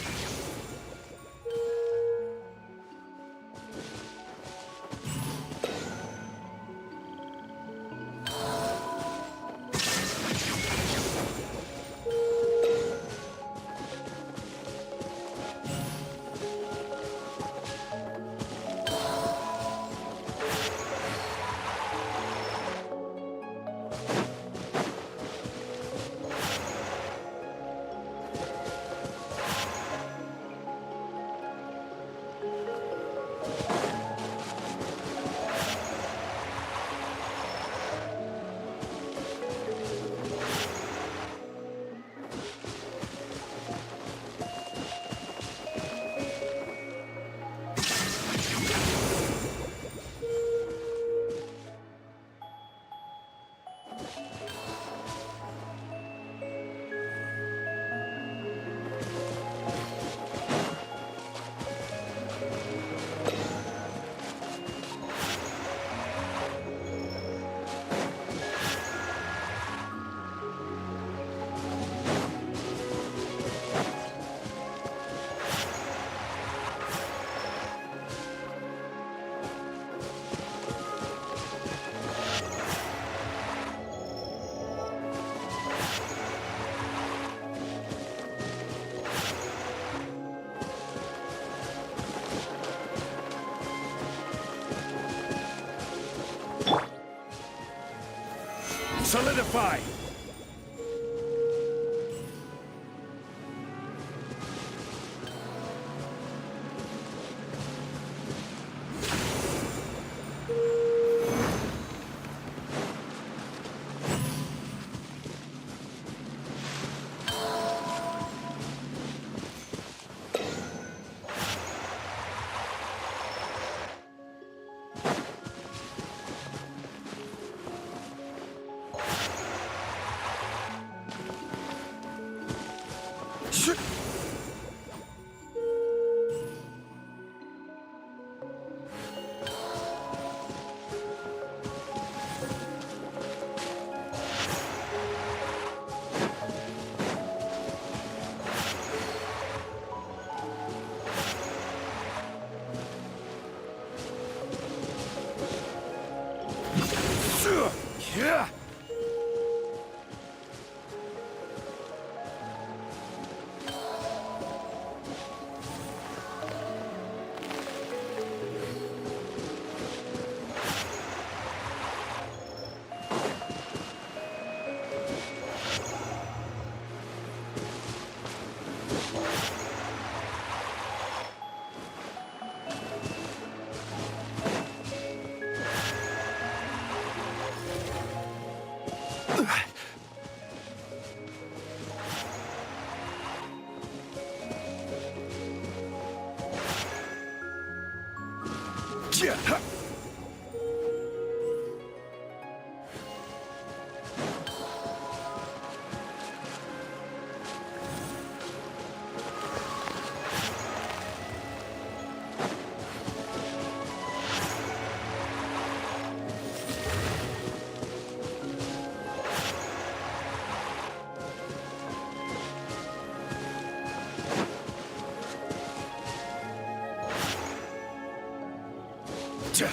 Solidify! Yeah! Yeah!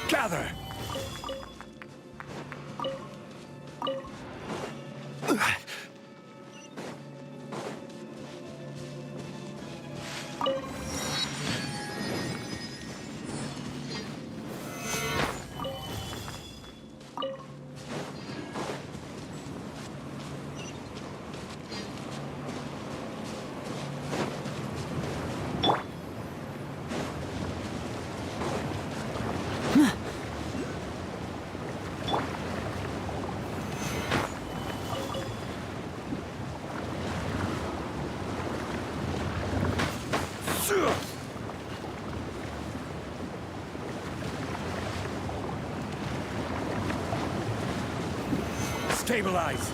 Gather! Stabilize!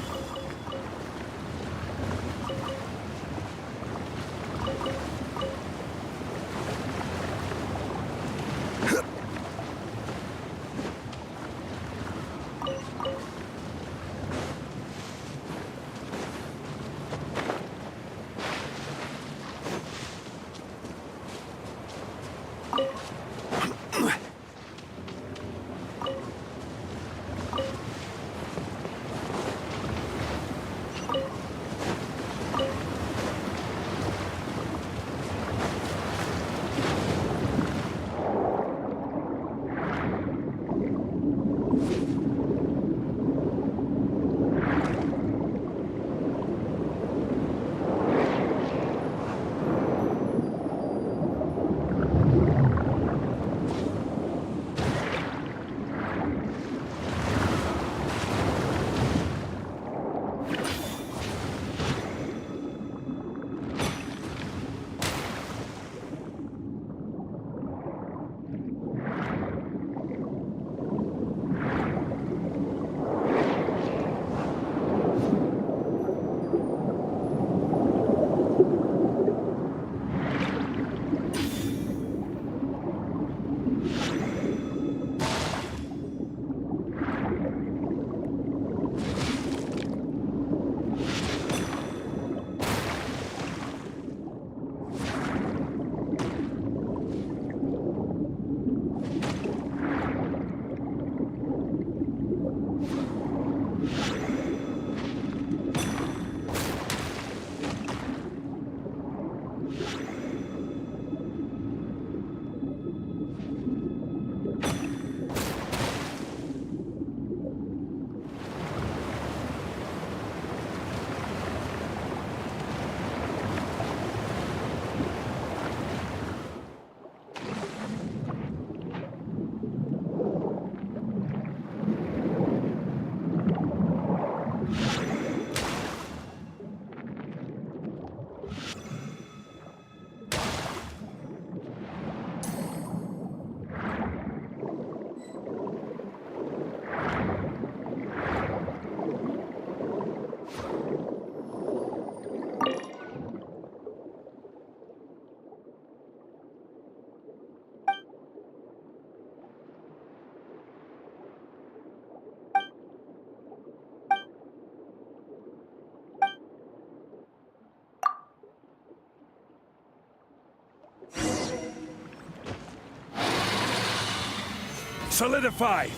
Solidify!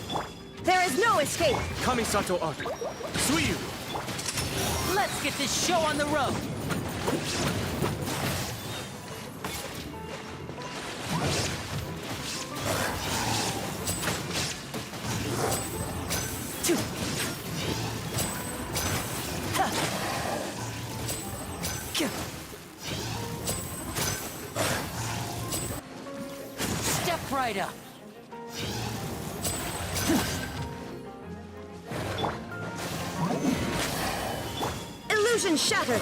There is no escape. Kamisato Arc. Suiyu! Let's get this show on the road. Step right up. Illusion shattered.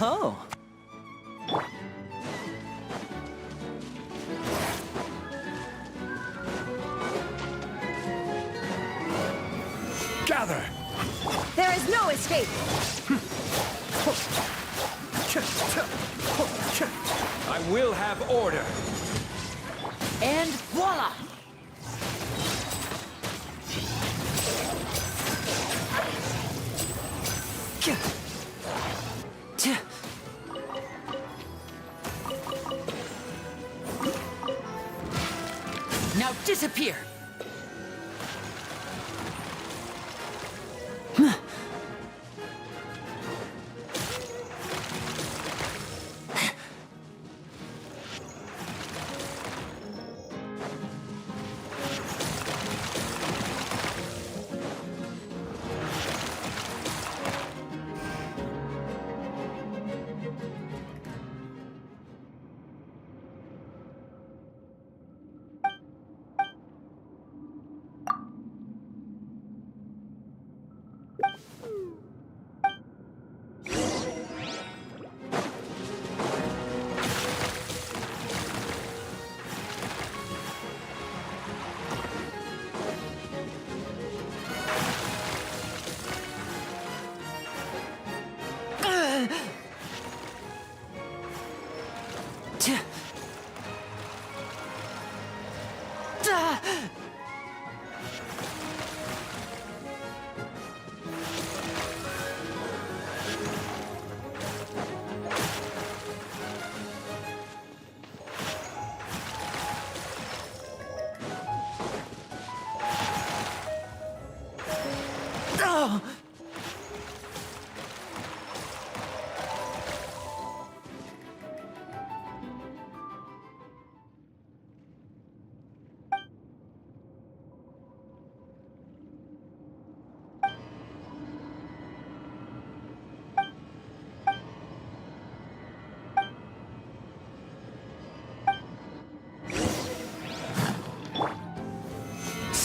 Oh. Gather! There is no escape! I will have order. And voila! Now disappear!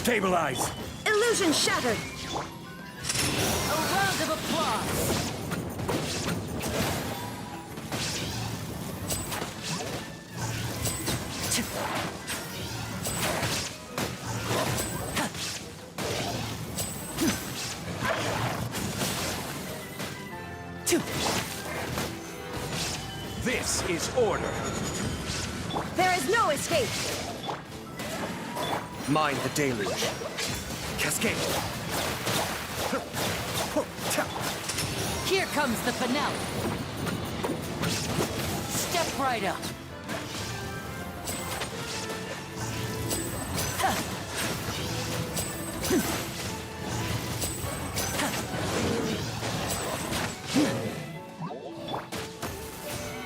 Stabilize! Illusion shattered! A round of applause! This is order. There is no escape! Mind the deluge. Cascade. Here comes the finale. Step right up.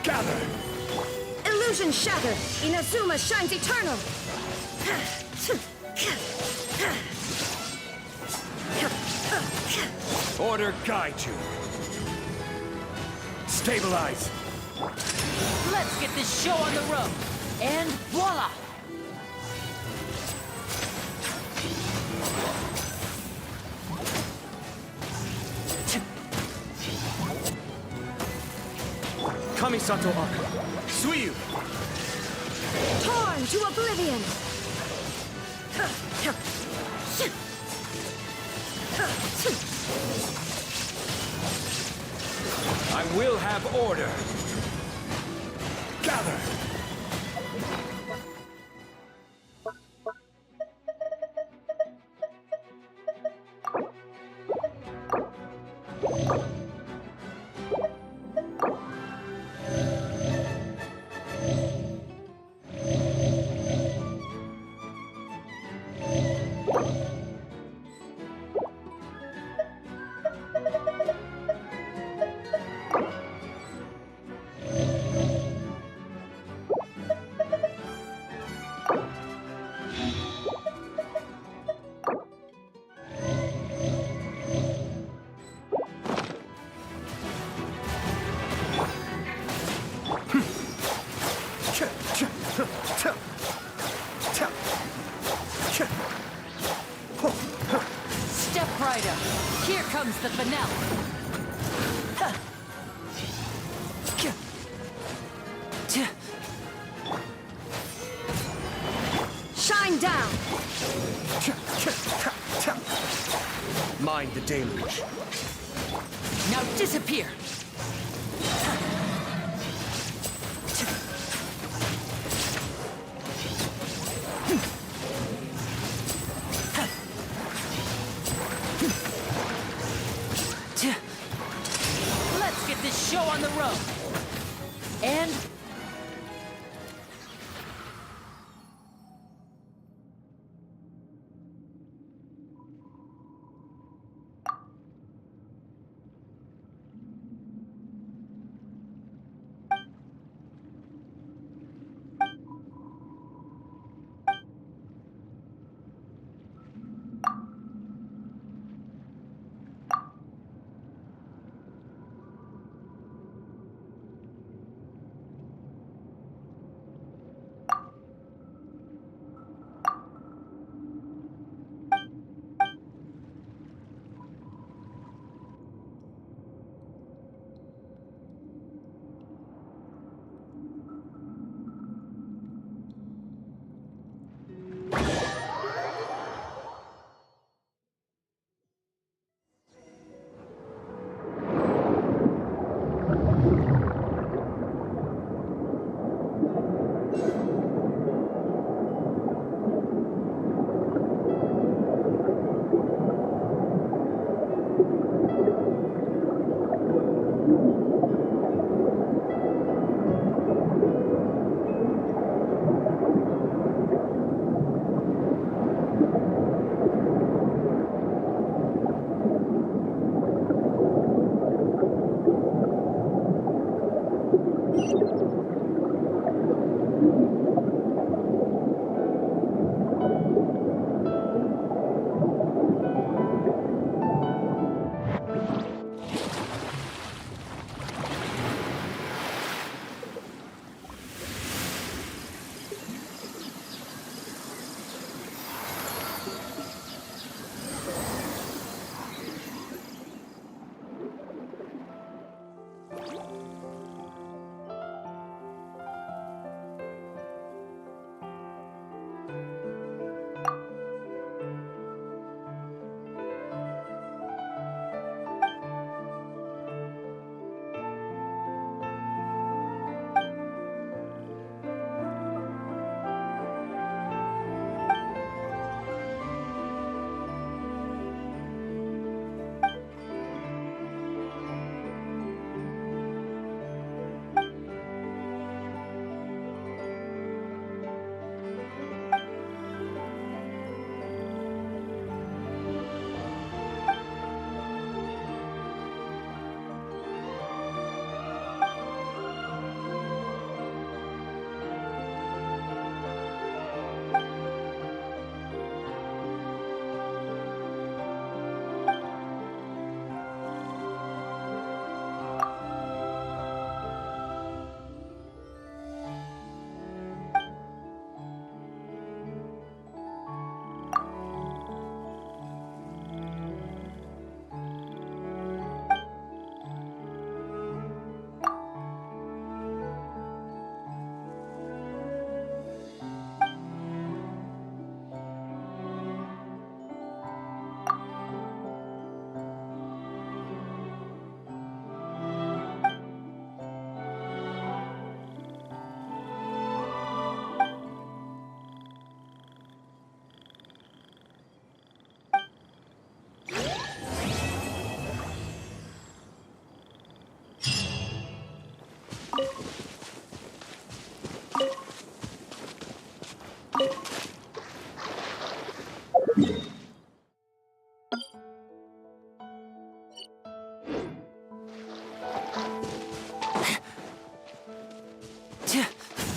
Gather! Illusion shattered! Inazuma shines eternal! Order guide you. Stabilize. Let's get this show on the road. And voila! Kamisato Aka. Suiyu. Torn to oblivion! I will have order. Gather. the finale. Shine down! Mind the deluge. Now disappear! Let's get this show on the road! And...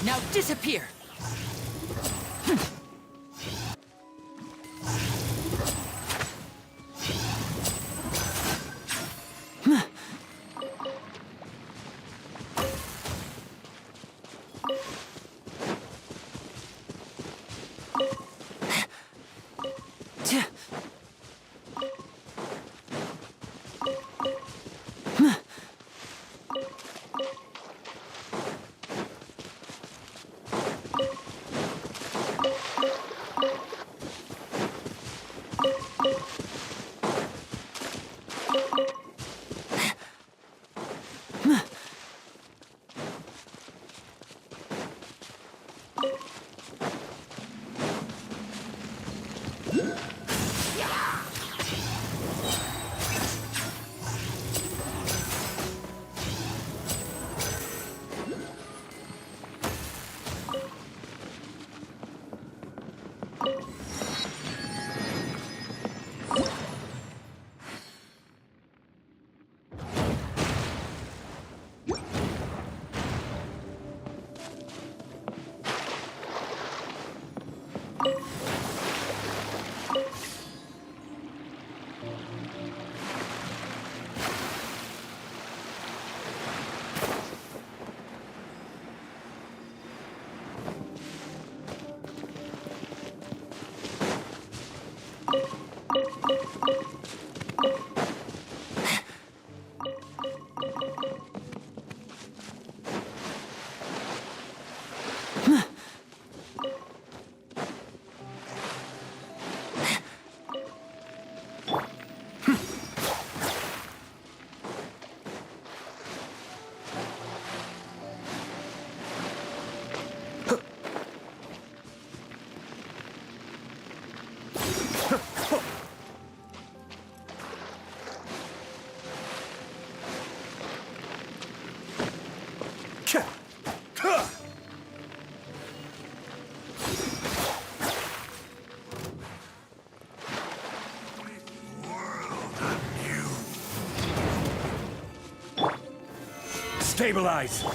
Now disappear! Stabilize!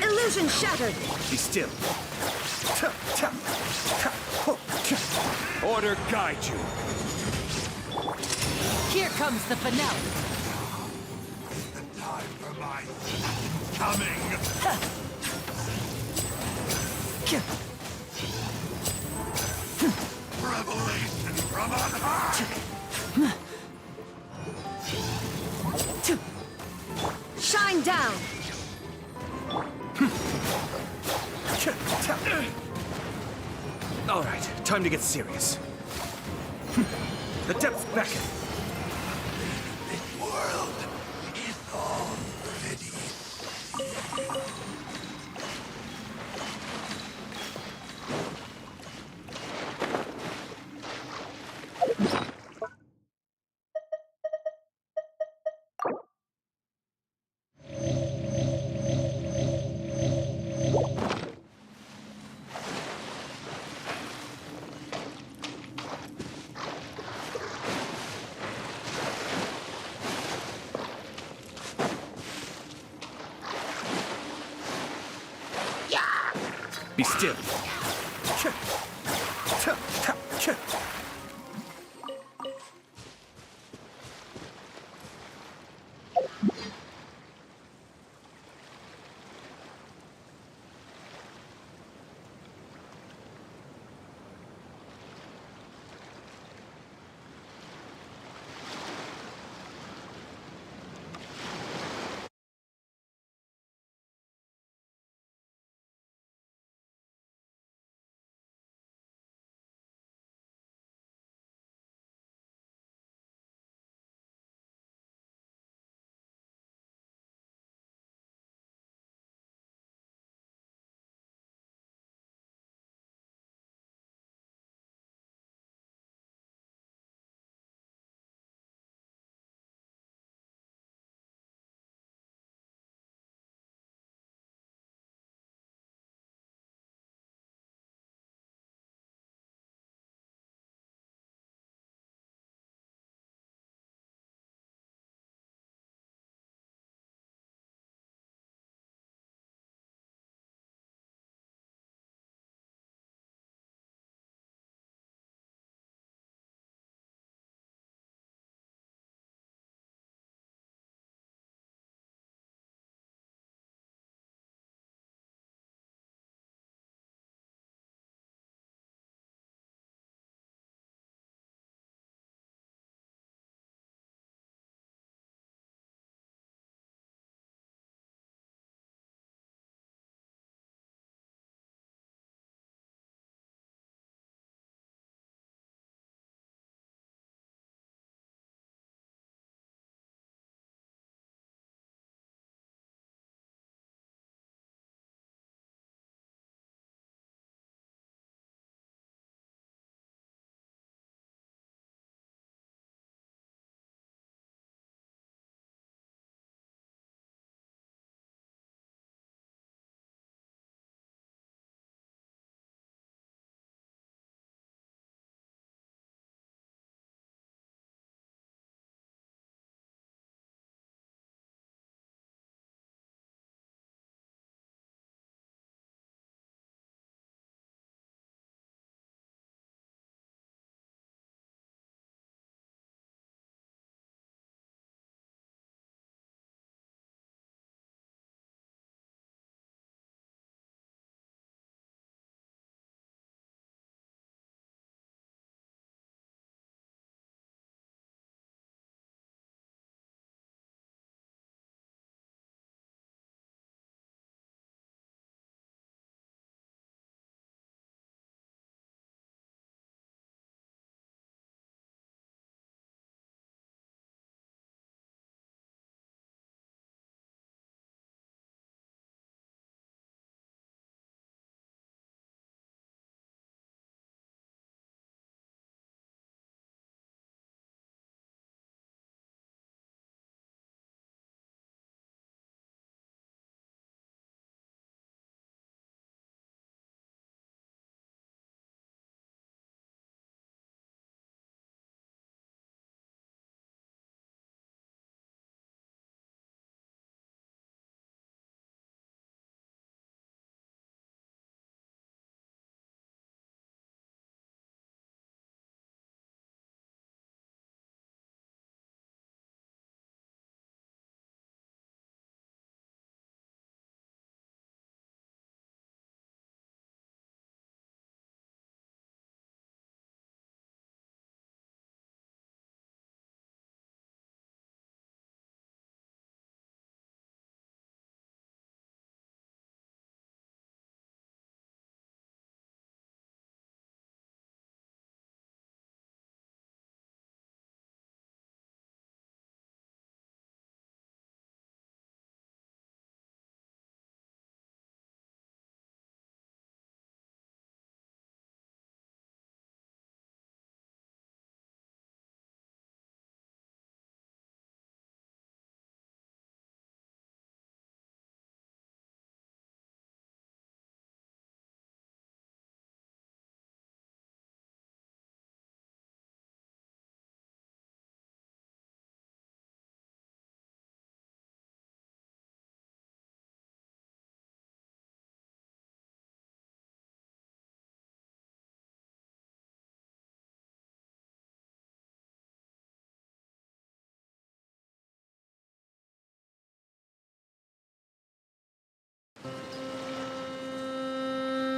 Illusion shattered. Be still. Order guide you. Here comes the finale. The time for my coming. Revelation from on high. Shine down. All right, time to get serious. The depths beckon. The world is already Be still.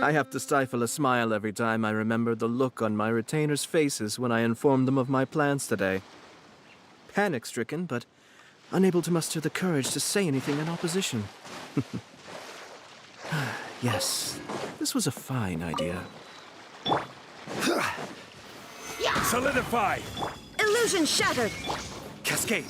I have to stifle a smile every time I remember the look on my retainers' faces when I informed them of my plans today. Panic-stricken, but unable to muster the courage to say anything in opposition. Yes, this was a fine idea. Solidify! Illusion shattered! Cascade!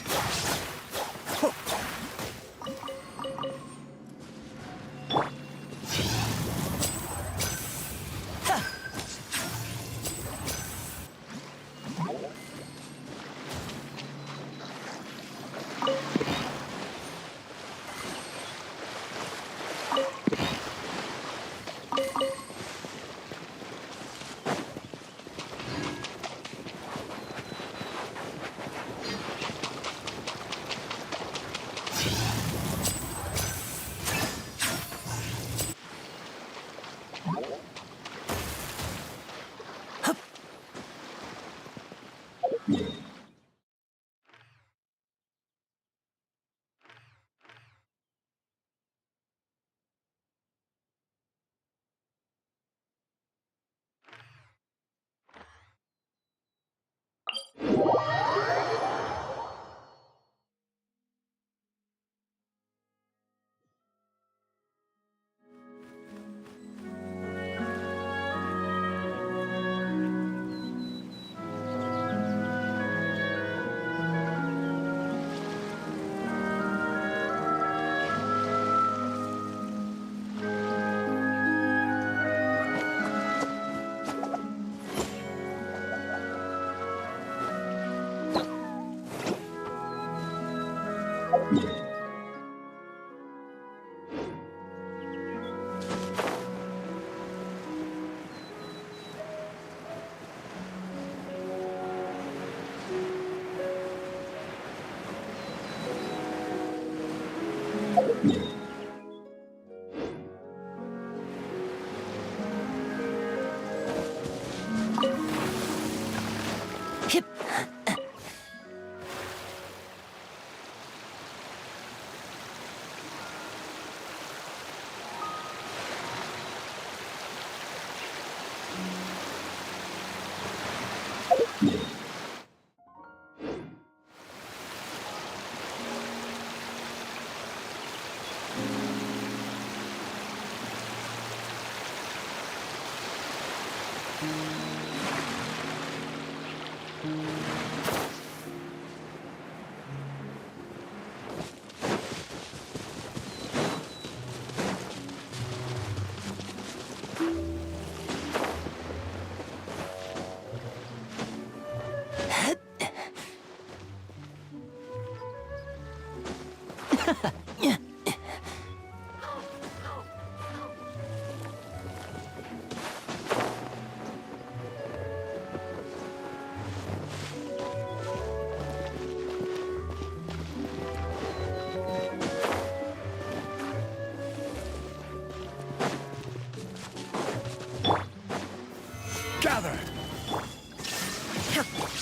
Gather!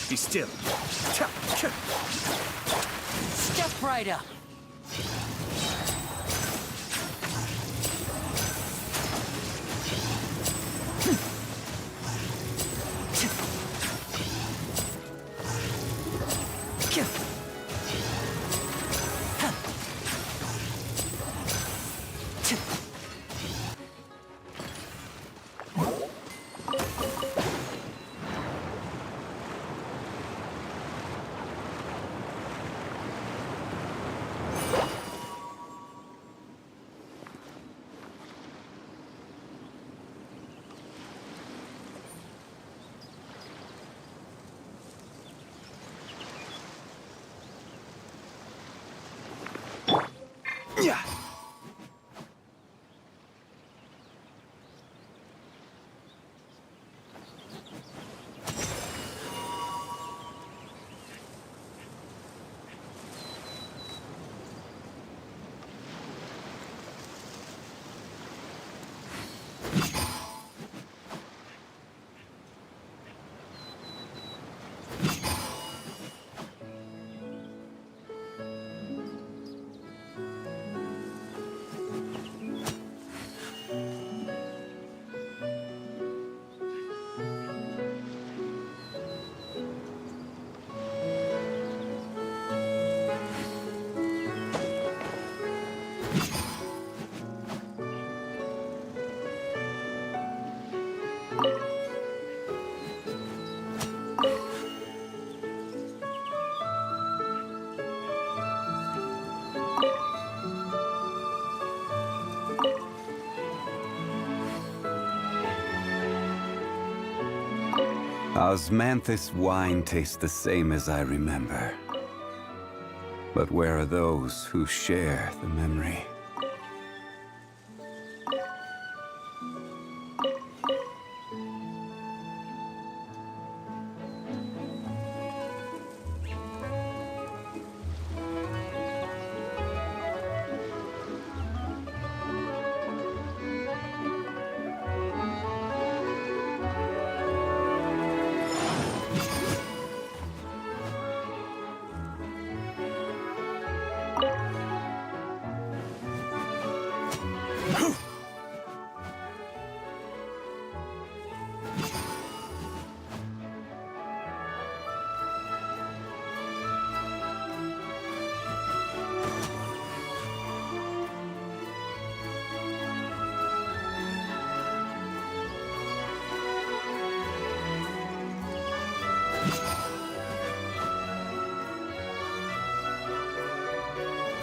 Be still. Step right up. Osmanthus wine tastes the same as I remember. But where are those who share the memory?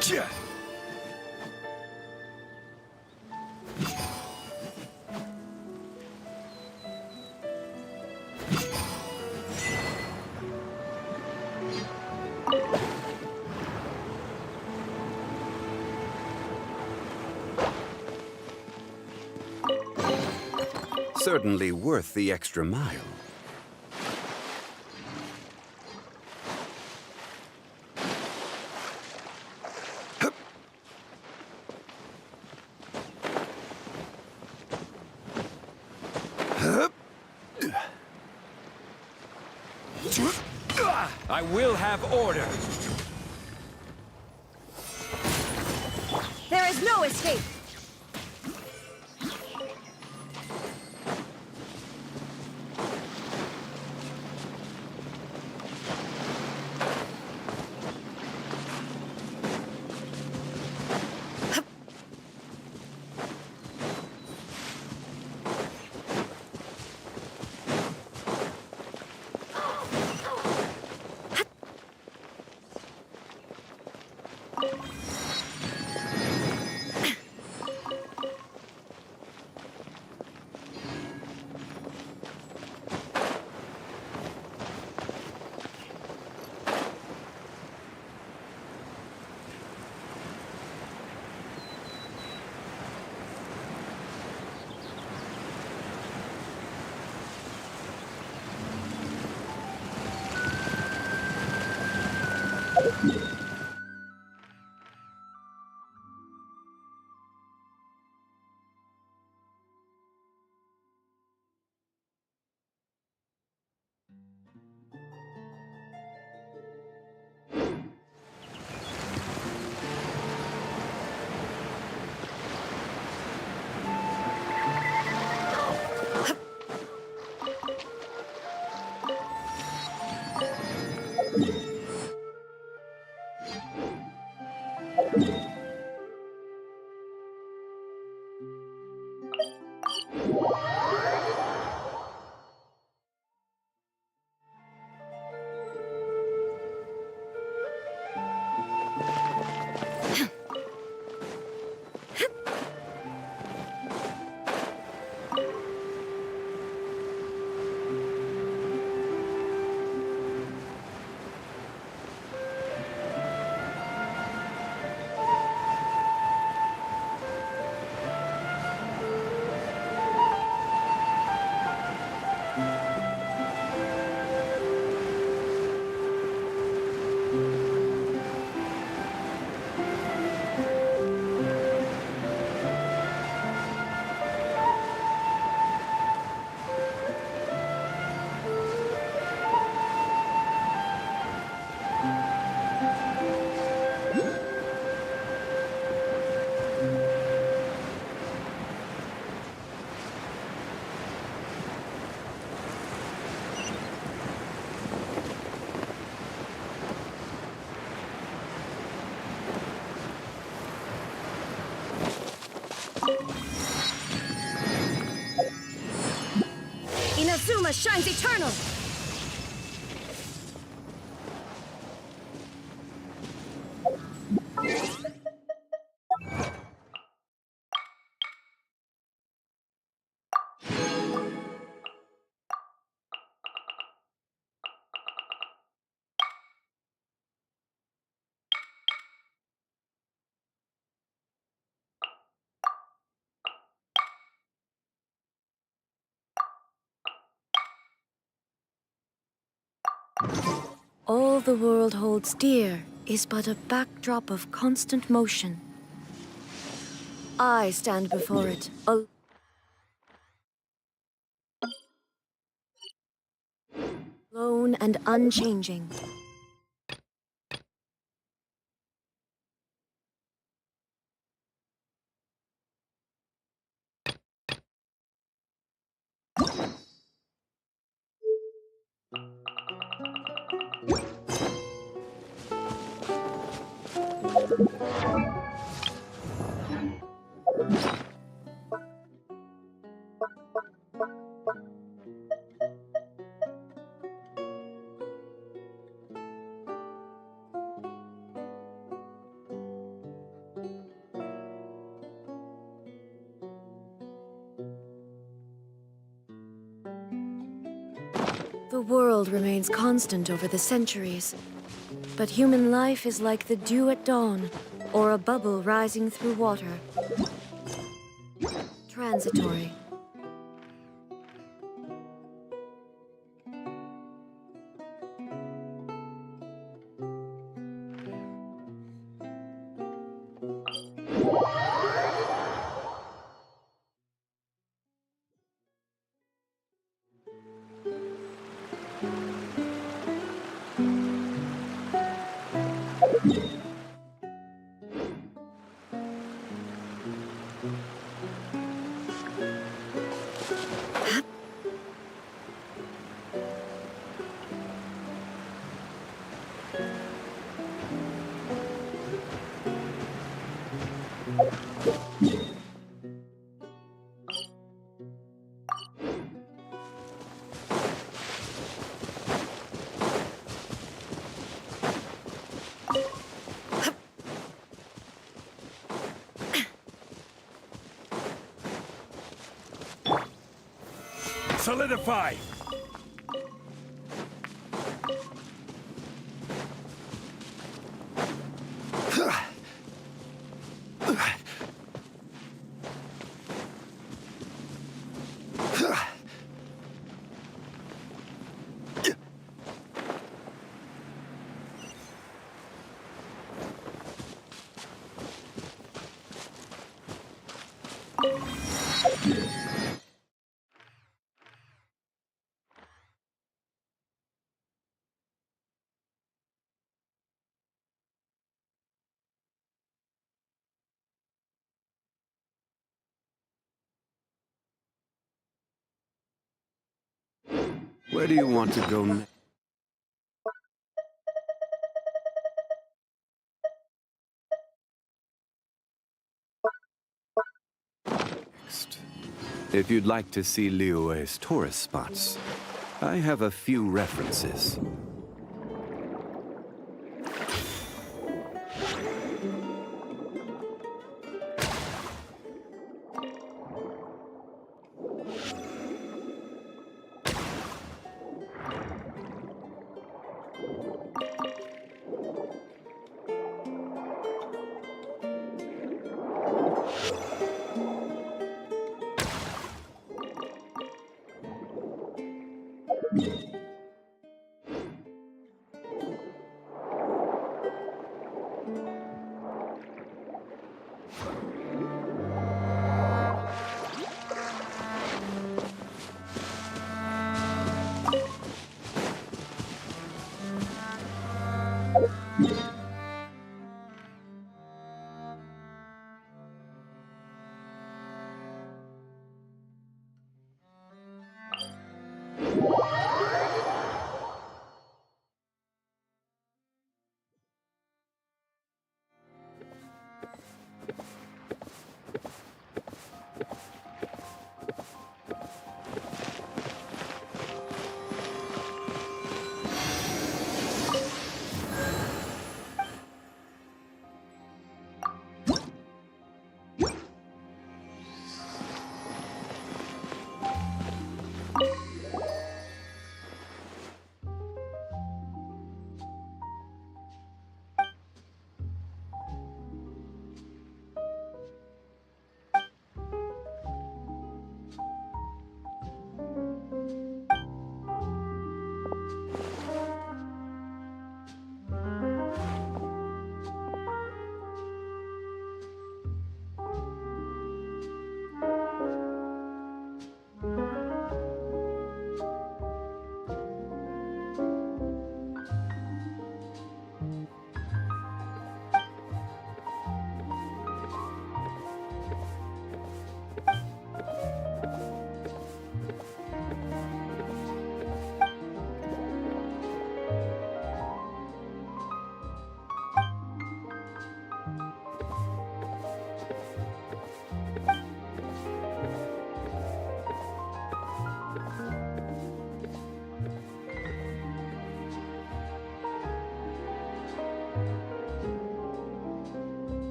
Gya! Certainly worth the extra mile. I will have order. There is no escape! Inazuma shines eternal! All the world holds dear is but a backdrop of constant motion. I stand before it, alone and unchanging. The world remains constant over the centuries, but human life is like the dew at dawn, or a bubble rising through water. Transitory. Solidify! Where do you want to go next? If you'd like to see Liyue's tourist spots, I have a few references.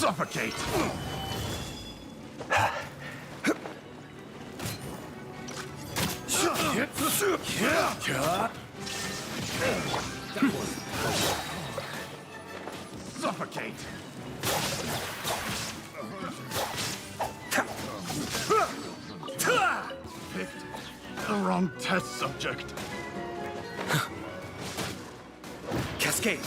Suffocate! Suffocate! Picked the wrong test subject. Cascade!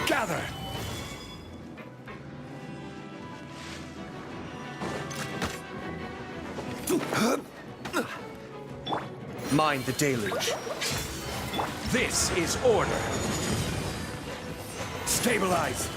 Gather! Mind the deluge. This is order. Stabilize.